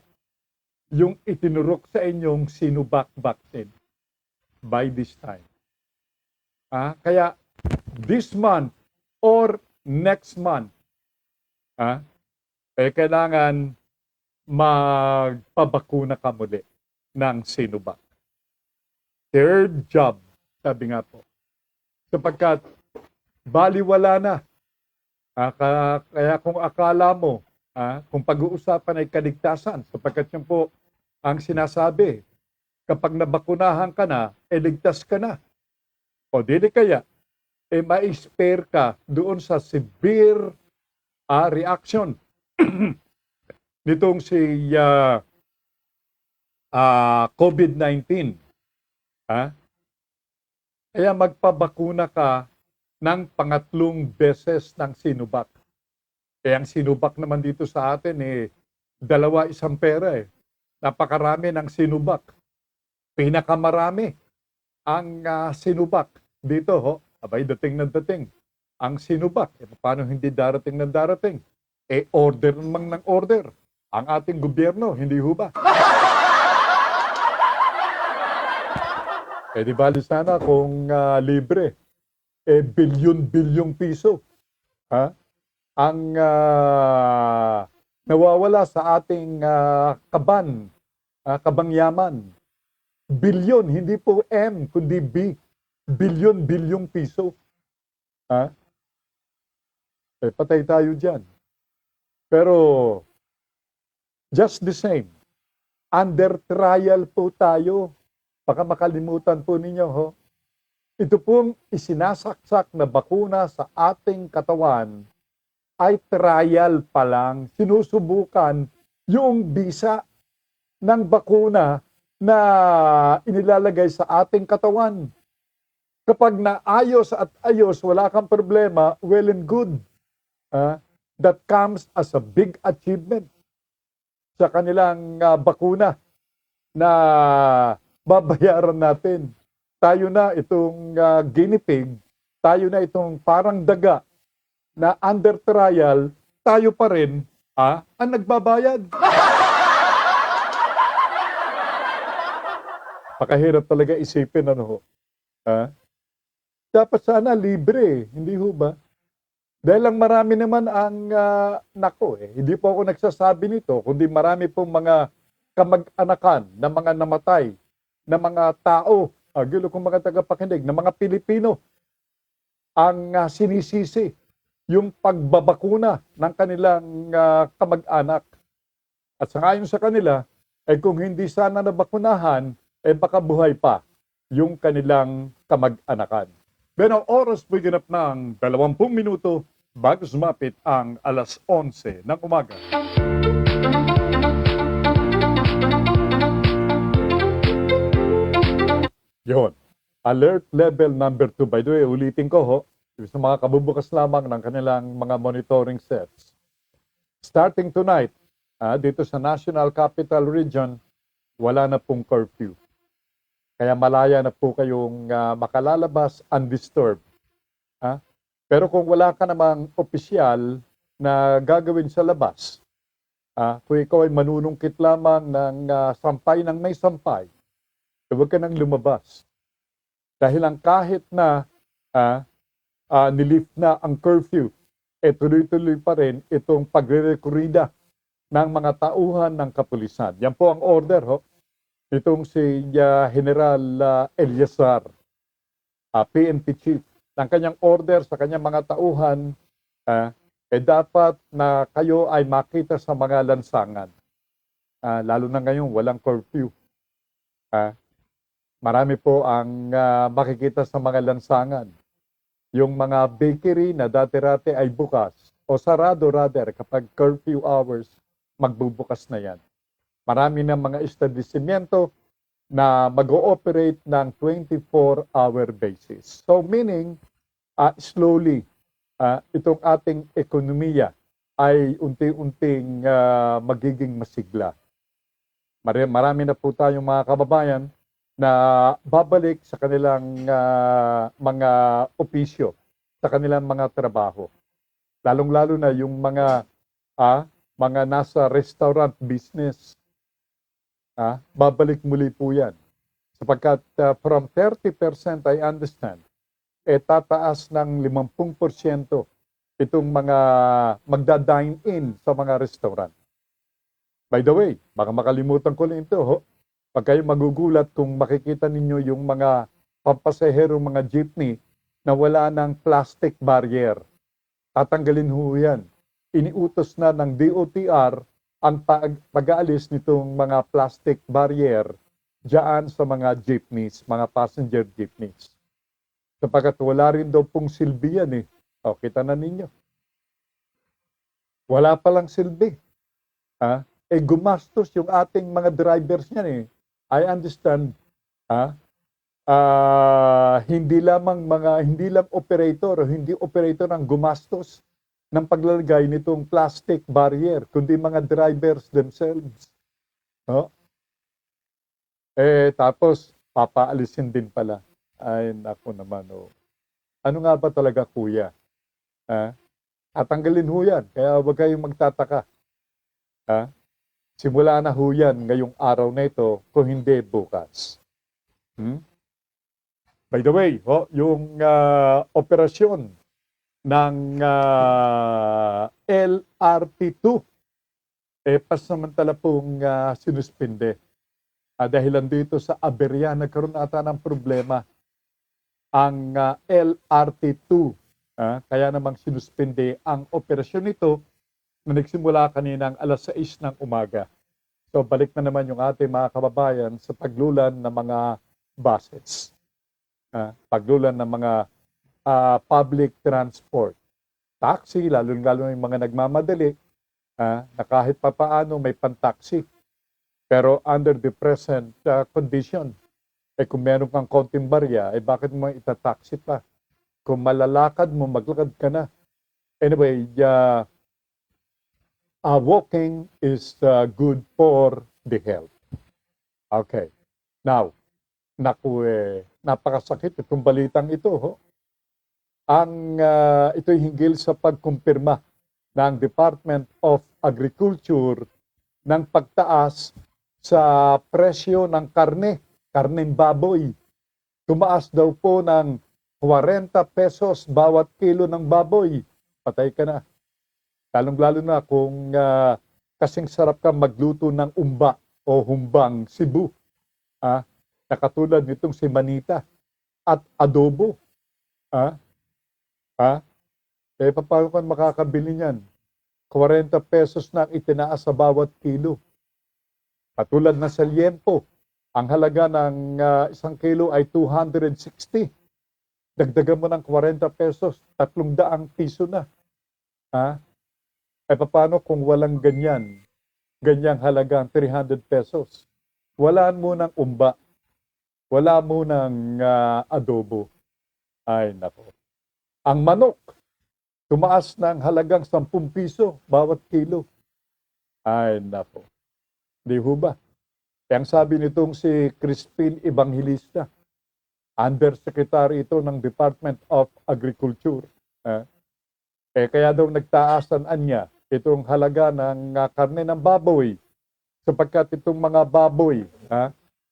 Yung itinurok sa inyong Sinovac vaccine by this time. Kaya this month or next month, kailangan magpabakuna ka muli ng Sinovac. 3rd job, sabi nga po. Sapagkat baliwala na. Kaya kung akala mo, kung pag-uusapan ay kaligtasan, sapagkat yun po ang sinasabi, kapag nabakunahan ka na, ligtas ka na. O dili kaya, ma-spare ka doon sa severe reaction nitong si COVID-19. Kaya magpabakuna ka ng pangatlong beses ng Sinovac. Kaya ang Sinovac naman dito sa atin, 2 isang pera. Napakarami ng Sinovac. Pinakamarami ang Sinovac dito. Abay, dating na dating. Ang Sinovac, paano hindi darating ng darating? Order naman ng order. Ang ating gobyerno, hindi ho ba? Di bali sana kung libre, bilyon-bilyong piso. Ang nawawala sa ating kabangyaman. Bilyon, hindi po M, kundi B. Bilyon-bilyong piso. Patay tayo dyan. Pero, just the same, under trial po tayo. Baka makalimutan po ninyo, ito pong isinasaksak na bakuna sa ating katawan ay trial pa lang. Sinusubukan yung bisa ng bakuna na inilalagay sa ating katawan. Kapag naayos at ayos, wala kang problema, well and good. That comes as a big achievement. sa kanilang bakuna na babayaran natin. Tayo na itong guinea pig, tayo na itong parang daga na under trial, tayo pa rin ang nagbabayad. Pakahirap talaga isipin, ano ho. Dapat sana libre, hindi ho ba? Dahil lang marami naman ang, hindi po ako nagsasabi nito, kundi marami pong mga kamag-anakan na mga namatay, na mga tao, gulo kong mga tagapakinig, na mga Pilipino, ang sinisisi yung pagbabakuna ng kanilang kamag-anak. At sangayon sa kanila, kung hindi sana nabakunahan, baka buhay pa yung kanilang kamag-anakan. Pero oras po ginap ng 20 minuto bago sumapit ang alas 11 ng umaga. Yun. Alert level number 2. By the way, ulitin ko ho, sa mga kabubukas lamang ng kanilang mga monitoring sets. Starting tonight, dito sa National Capital Region, wala na pong curfew. Kaya malaya na po kayong makalalabas undisturbed. Pero kung wala ka namang opisyal na gagawin sa labas, kung ikaw ay manunungkit lamang ng sampay ng may sampay, huwag ka nang lumabas. Dahil ang kahit na nilift na ang curfew, tuloy-tuloy pa rin itong pagre-rekurida ng mga tauhan ng kapulisan. Yan po ang order itong si General Eliazar, PNP Chief, ng kanyang order sa kanyang mga tauhan, dapat na kayo ay makita sa mga lansangan. Lalo na ngayon, walang curfew. Marami po ang makikita sa mga lansangan. Yung mga bakery na dati-rati ay bukas, o sarado rather, kapag curfew hours, magbubukas na yan. Marami na mga establishmento na mag-ooperate ng 24-hour basis. So meaning, slowly, itong ating ekonomiya ay unti-unting magiging masigla. Marami na po tayong mga kababayan na babalik sa kanilang mga opisyo, sa kanilang mga trabaho. Lalong-lalo na yung mga nasa restaurant business. Babalik muli po yan. Sapagkat from 30% I understand, tataas ng 50% itong mga magda-dine-in sa mga restaurant. By the way, baka makalimutan ko lang ito, pag kayo magugulat kung makikita ninyo yung mga pampasahero, mga jeepney na wala ng plastic barrier. Tatanggalin ho yan. Iniutos na ng DOTR ang pag-aalis nitong mga plastic barrier diyan sa mga jeepneys, mga passenger jeepneys. Sapagkat wala rin daw pong silbi yan . Kita na ninyo. Wala palang silbi. Gumastos yung ating mga drivers niyan . I understand. Hindi lang operator, hindi operator ang gumastos ng paglalagay nitong plastic barrier, kundi mga drivers themselves. Tapos, papaalisin din pala. Ay, naku naman. Ano nga ba talaga, kuya? Tatanggalin ho yan, kaya huwag kayong magtataka. Simula na ho yan ngayong araw na ito, kung hindi bukas. By the way, yung operasyon ng LRT2 pasamantala pong sinuspinde. Dahilan dito sa aberya, nagkaroon ata ng problema ang LRT2. Kaya namang sinuspinde ang operasyon nito na nagsimula kaninang alas 6 ng umaga. So balik na naman yung ating mga kababayan sa paglulan ng mga buses. Paglulan ng mga public transport. Taxi, lalo-lalo yung mga nagmamadali, na kahit papaano may pan-taxi. Pero under the present condition, kung meron kang konting barya, bakit mo itataxi pa? Kung malalakad mo, maglakad ka na. Anyway, walking is good for the health. Okay. Now, naku napakasakit itong balitang ito. Ho. Ito'y hinggil sa pagkumpirma ng Department of Agriculture ng pagtaas sa presyo ng karneng baboy. Tumaas daw po ng 40 pesos bawat kilo ng baboy. Patay ka na. Lalong-lalo na kung kasing sarap ka magluto ng umba o humbang Cebu. Na katulad nitong si Manita at adobo. Paano ka makakabili niyan? 40 pesos na ang itinaas sa bawat kilo. Katulad na sa liempo, ang halaga ng isang kilo ay 260. Dagdagan mo ng 40 pesos, 300 piso na. Paano kung walang ganyang halagang 300 pesos? Wala mo ng umba, wala mo ng adobo. Ay, nako. Ang manok, tumaas ng halagang 10 piso bawat kilo. Ay, nako. Di ho ba? Ang sabi nitong si Crispin Evangelista, Undersecretary ito ng Department of Agriculture. Kaya daw nagtaasan niya itong halaga ng karne ng baboy sapagkat itong mga baboy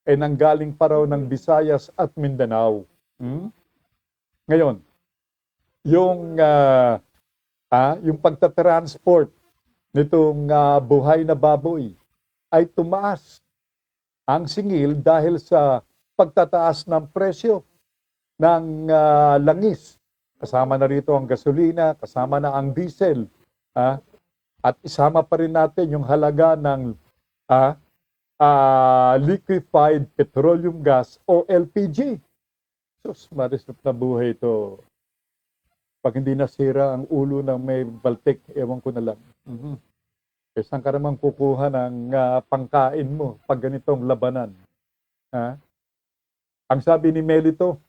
nanggaling pa raw ng Visayas at Mindanao. Ngayon, yung pagtatransport nitong buhay na baboy ay tumaas ang singil dahil sa pagtataas ng presyo ng langis. Kasama na rito ang gasolina, kasama na ang diesel. At isama pa rin natin yung halaga ng liquefied petroleum gas o LPG. Sus, marisip na buhay ito. Pag hindi nasira ang ulo ng may baltik, ewan ko na lang. Saan ka naman kukuha ng pangkain mo pag ganitong labanan? Ang sabi ni Melito,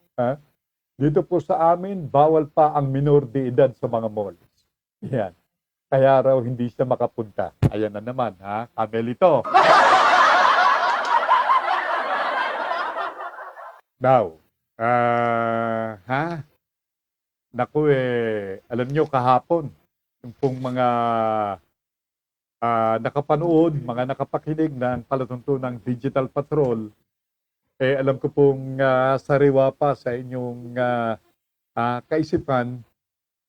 dito po sa amin, bawal pa ang minor de edad sa mga malls. Yan. Kaya raw hindi siya makapunta. Ayan na naman, Melito. Now, naku alam nyo kahapon, yung pong mga nakapanood, mga nakapakinig ng palatuntunang Digital Patrol, alam ko pong sariwa pa sa inyong kaisipan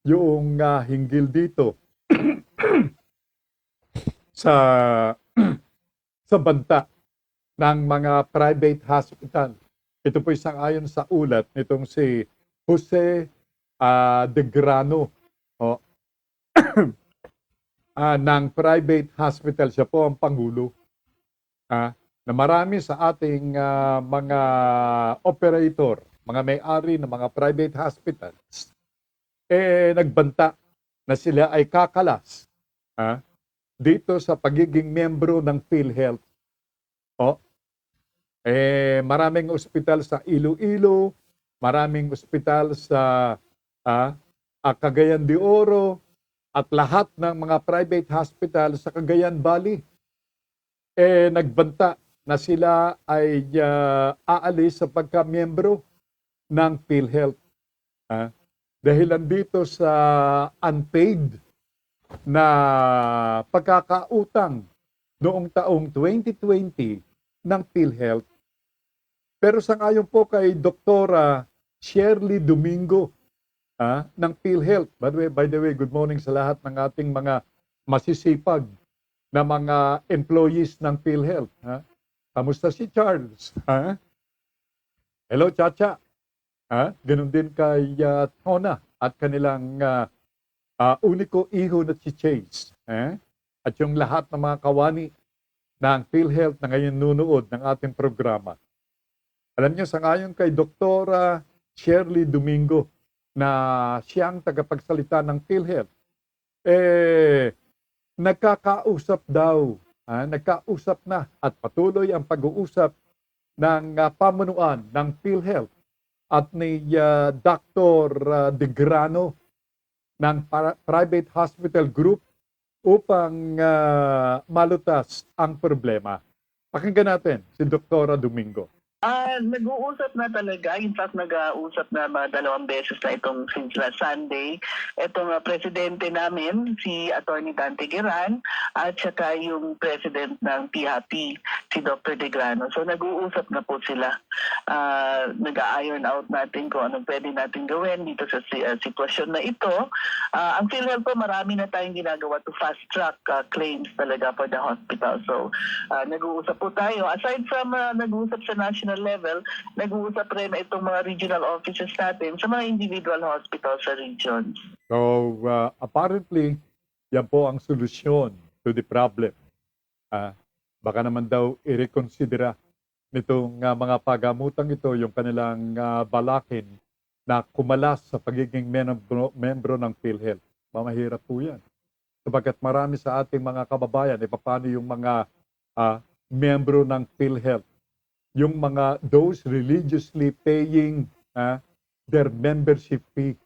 yung hinggil dito sa sa banta ng mga private hospital. Ito po isang ayon sa ulat nitong si Jose de Grano ng private hospital. Siya po ang pangulo na marami sa ating mga operator, mga may-ari ng mga private hospitals, nagbanta na sila ay kakalas dito sa pagiging membro ng PhilHealth. Maraming ospital sa Iloilo, maraming ospital sa Cagayan de Oro, at lahat ng mga private hospital sa Cagayan Valley, nagbanta na sila ay aalis sa pagka-miyembro ng PhilHealth. Dahilan dito sa unpaid na pagkakautang noong taong 2020 ng PhilHealth. Pero sangayon po kay Doktora Shirley Domingo ng PhilHealth. By the way, good morning sa lahat ng ating mga masisipag na mga employees ng PhilHealth. Kamusta si Charles? Hello, Chacha. Ganun din kay Tona at kanilang uniko iho na si Chase. At yung lahat ng mga kawani ng PhilHealth na ngayon nunood ng ating programa. Alam niyo, sangayon kay Doktora Shirley Domingo na siyang tagapagsalita ng PhilHealth, nagkakausap daw, nagkausap na at patuloy ang pag-uusap ng pamunuan ng PhilHealth at ni Dr. De Grano ng Private Hospital Group upang malutas ang problema. Pakinggan natin si Doktora Domingo. Nag-uusap na talaga. In fact, nag-uusap na mga 2 beses na itong since last Sunday. Itong presidente namin, si Attorney Dante Gueran, at saka yung president ng PHP, si Dr. De Grano. So nag-uusap na po sila. Nag-iron out natin kung anong pwede natin gawin dito sa sitwasyon na ito. Ang PhilHealth po, marami na tayong ginagawa to fast-track claims talaga for the hospital. So nag-uusap po tayo. Aside from nag-uusap sa national level, nag-uusap rin itong mga regional offices natin sa mga individual hospitals sa regions. So, apparently, yan po ang solusyon to the problem. Baka naman daw i-reconsidera nitong mga pagamutang ito yung kanilang balakin na kumalas sa pagiging membro ng PhilHealth. Mamahirap po yan. Sabagat marami sa ating mga kababayan, paano yung mga membro ng PhilHealth, yung mga those religiously paying their membership fee.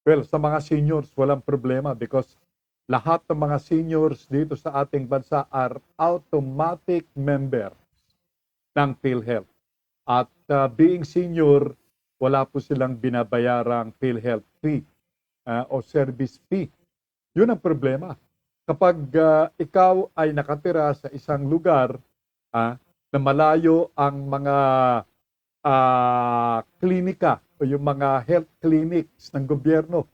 Well, sa mga seniors, walang problema because lahat ng mga seniors dito sa ating bansa are automatic member ng PhilHealth. At being senior, wala po silang binabayarang PhilHealth fee o service fee. Yun ang problema. Kapag ikaw ay nakatira sa isang lugar na malayo ang mga klinika o yung mga health clinics ng gobyerno,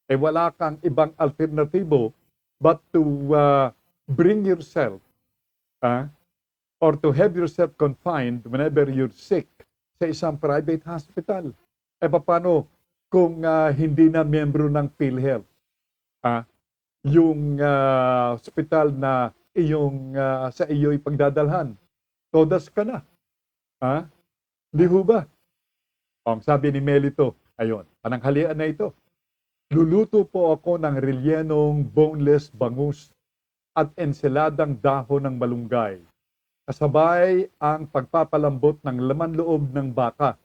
wala kang ibang alternatibo but to bring yourself or to have yourself confined whenever you're sick sa isang private hospital. Paano kung hindi na miyembro ng PhilHealth? Yung hospital na sa iyo'y pagdadalhan, todas ka na. Di ho ba? Ang sabi ni Melito, ayun, pananghalian na ito. Luluto po ako ng rellenong boneless bangus at enseladang dahon ng malunggay. Kasabay ang pagpapalambot ng laman loob ng baka.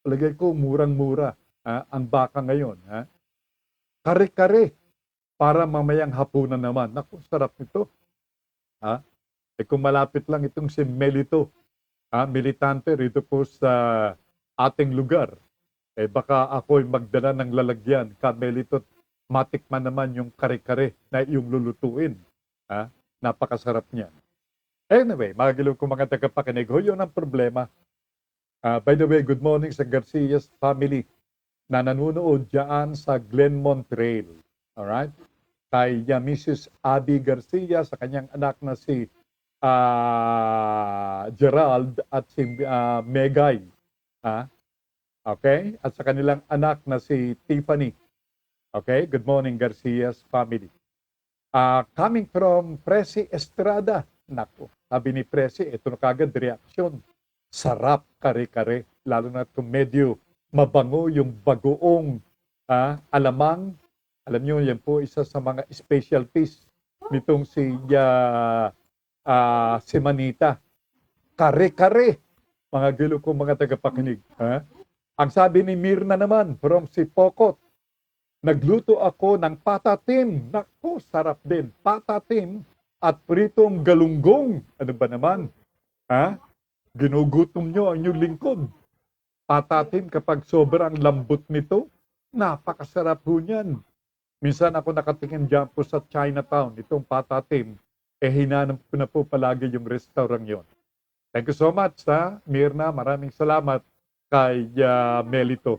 Palagay ko, murang-mura ang baka ngayon. Kare-kare para mamayang hapunan naman. Naku, sarap nito. Kung malapit lang itong si Melito, militante rito po sa ating lugar, baka ako'y magdala ng lalagyan. Melito, matikman naman yung kare-kare na iyong lulutuin. Napakasarap niyan. Anyway, mga giliw kong mga tagapakinig, yun ang problema. By the way, good morning sa Garcia's family na nanonood dyan sa Glenmont Trail. Alright? Kay Mrs. Abby Garcia, sa kanyang anak na si Gerald at si Megay. Okay? At sa kanilang anak na si Tiffany. Okay? Good morning, Garcia's family. Coming from Presi Estrada. Naku, sabi ni Presi, ito na kagad reaksyon. Sarap kare-kare. Lalo na kung medyo mabango yung bagoong alamang. Alam nyo, yan po isa sa mga specialties nitong si Manita. Kare-kare, mga gilo kong mga tagapakinig. Ang sabi ni Mirna naman, from si Pokot, nagluto ako ng patatim. Naku, sarap din. Patatim at pritong galunggong. Ano ba naman? Ginugutom nyo ang inyong lingkod. Patatim kapag sobrang lambot nito, napakasarap po niyan. Minsan ako nakatingin dyan po sa Chinatown, itong patatim, hinanap ko na po palagi yung restaurant yon. Thank you so much, Mirna. Maraming salamat kay Melito.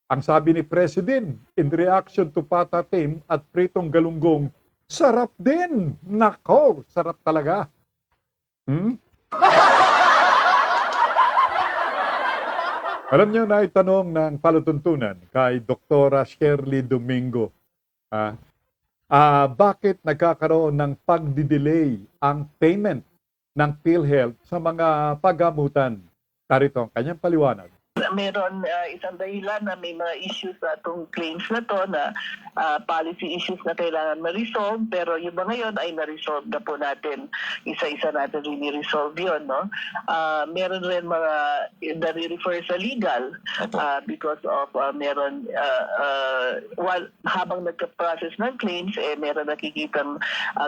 Ang sabi ni President, in reaction to patatim at pritong galunggong, sarap din. Nako, sarap talaga. Alam niyo na itanong ng palatuntunan kay Dr. Shirley Domingo. Bakit nagkakaroon ng pagdidelay ang payment ng PhilHealth sa mga pagamutan? Narito ang kanyang paliwanag. meron isang dahilan na may mga issues na itong claims na to na policy issues na kailangan ma-resolve, pero yung mga yun ay na-resolve na po natin. Isa-isa natin rini-resolve yun, no? Meron rin mga nare-refer sa legal because of meron habang nagka-process ng claims, meron nakikitang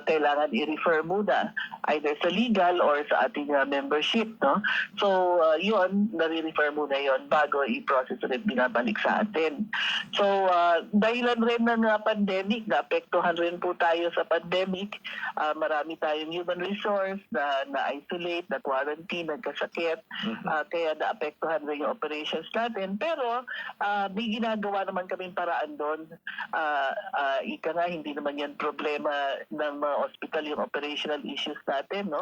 kailangan i-refer muna either sa legal or sa ating membership, no? So, yun, nare-refer muna yun bago i-process ulit binabalik sa atin. So, dahilan rin ng pandemic, naapektuhan rin po tayo sa pandemic. Marami tayong human resource na na-isolate, na-quarantine, nagkasakit, kaya naapektuhan rin yung operations natin. Pero, may ginagawa naman kaming paraan doon. Ika nga, hindi naman yan problema ng mga hospital yung operational issues natin, no?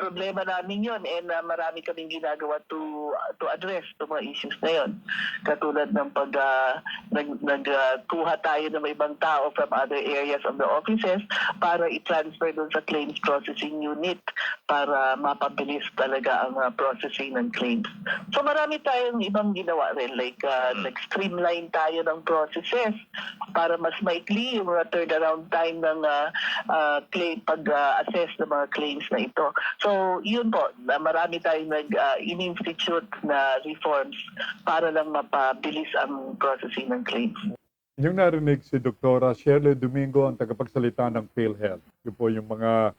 Problema namin yun, and marami kaming ginagawa to address to mga issues na yun. Katulad ng pag nagkuha tayo ng may ibang tao from other areas of the offices para i-transfer doon sa claims processing unit para mapabilis talaga ang processing ng claims. So marami tayong ibang ginawa rin, like nag-streamline tayo ng processes para mas maikli yung turnaround time ng claim pag-assess ng mga claims na ito. So yun po, marami tayong in-institute na reforms para lang mapabilis ang processing ng claims. Yung narinig si Dr. Shirley Domingo, ang tagapagsalita ng PhilHealth. Yun po yung mga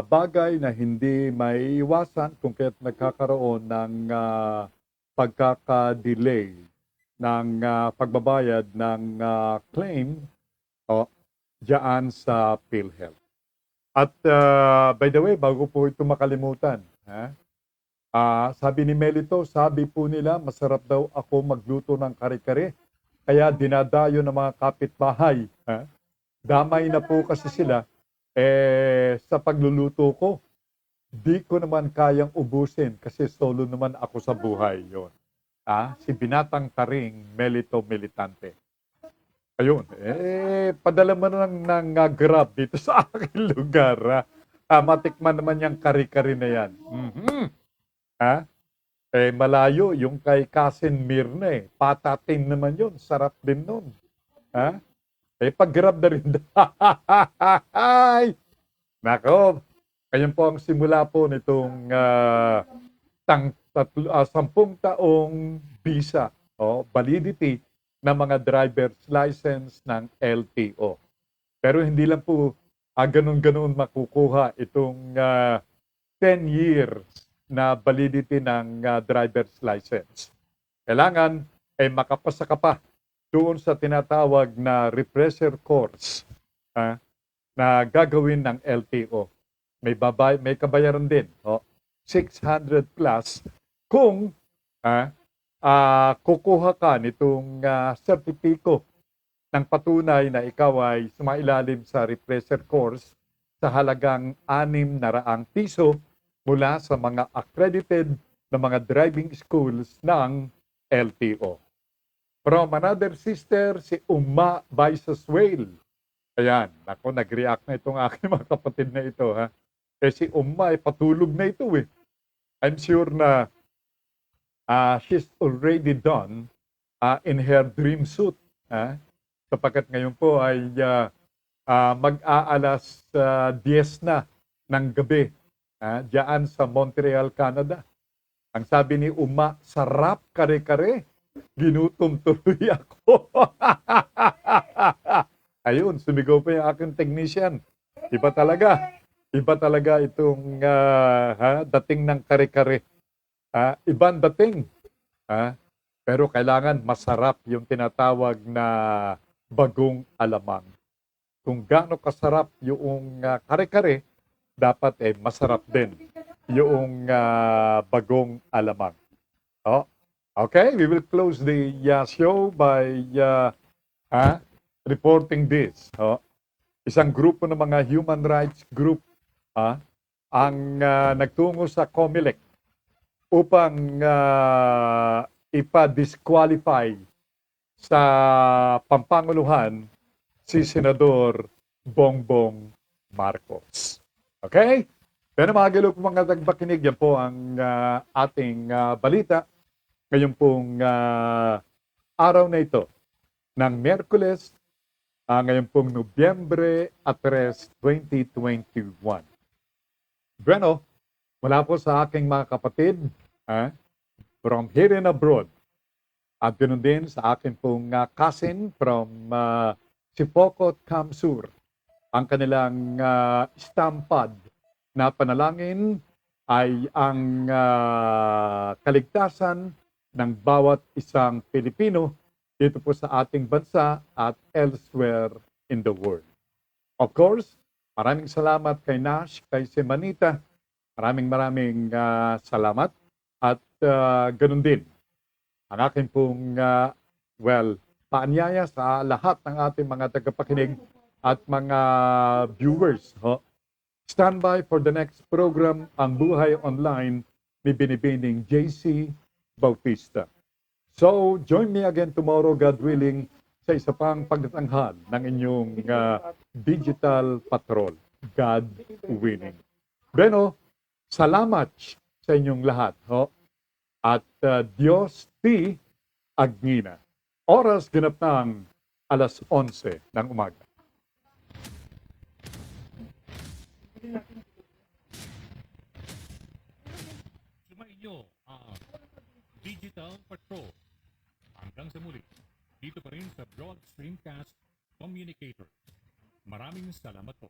bagay na hindi maiiwasan kung kaya't nagkakaroon ng pagkaka-delay ng pagbabayad ng claim diyan sa PhilHealth. At by the way, bago po ito makalimutan, sabi ni Melito, sabi po nila, masarap daw ako magluto ng kare-kare. Kaya dinadayo ng mga kapitbahay. Damay na po kasi sila sa pagluluto ko. Di ko naman kayang ubusin kasi solo naman ako sa buhay. Yun. Si Binatang Taring Melito Militante. Ayun. Padala mo ng Grab dito sa aking lugar. Matikman naman yung kare-kare na yan. Malayo yung kay Kasin Mirne. Patatin naman yun. Sarap din nun. Pag-grab na rin. Nako. Ayan po ang simula po nitong 10 taong visa validity ng mga driver's license ng LTO. Pero hindi lang po ganun-ganun makukuha itong 10 years na validity ng driver's license. Kailangan ay makapasa ka pa doon sa tinatawag na refresher course na gagawin ng LTO. May kabayaran din, 600 plus kung kukuha ka nitong sertipiko ng patunay na ikaw ay sumailalim sa refresher course sa halagang 600 piso mula sa mga accredited na mga driving schools ng LTO. From another sister, si Uma Baisaswale. Ayan, ako nag-react na itong aking mga kapatid na ito. Si Uma ay patulog na ito eh. I'm sure na she's already done in her dream suit. Sapagkat ngayon po ay mag-aalas 10 na ng gabi. Diyan sa Montreal, Canada. Ang sabi ni Uma, sarap kare-kare. Ginutom tuloy ako. Ayun, sumigaw pa yung aking technician. Iba talaga. Iba talaga itong dating ng kare-kare. Ibang dating. Pero kailangan masarap yung tinatawag na bagong alamang. Kung gaano kasarap yung kare-kare, dapat masarap din yung bagong alamang. Okay, we will close the show by reporting this. Isang grupo ng mga human rights group ang nagtungo sa COMELEC upang ipa-disqualify sa pampanguluhan si Senador Bongbong Marcos. Okay? Pero mga gilo po mga tagpakinig, yan po ang ating balita ngayon pong araw na ito ng Miyerkules, ngayon pong Nobyembre 3, 2021. Bueno, mula po sa aking mga kapatid from here and abroad, at ganoon din sa akin pong cousin from Sipocot, Kamsur, ang kanilang stampad na panalangin ay ang kaligtasan ng bawat isang Pilipino dito po sa ating bansa at elsewhere in the world. Of course, maraming salamat kay Nash, kay Semanita. Maraming salamat at ganun din ang aking pong paanyaya sa lahat ng ating mga tagapakinig at mga viewers. Stand by for the next program, Ang Buhay Online ni Binibining JC Bautista. So, join me again tomorrow, God willing, sa isa pang pagtatanghal ng inyong digital patrol, God winning. Beno, salamat sa inyong lahat. At Diyos ti Agnina. Oras ganap ng 11:00 ng umaga. Sumainyo ang Digital Patrol. Hanggang sa muli, dito pa rin sa Broad Streamcast Communicator. Maraming salamat po.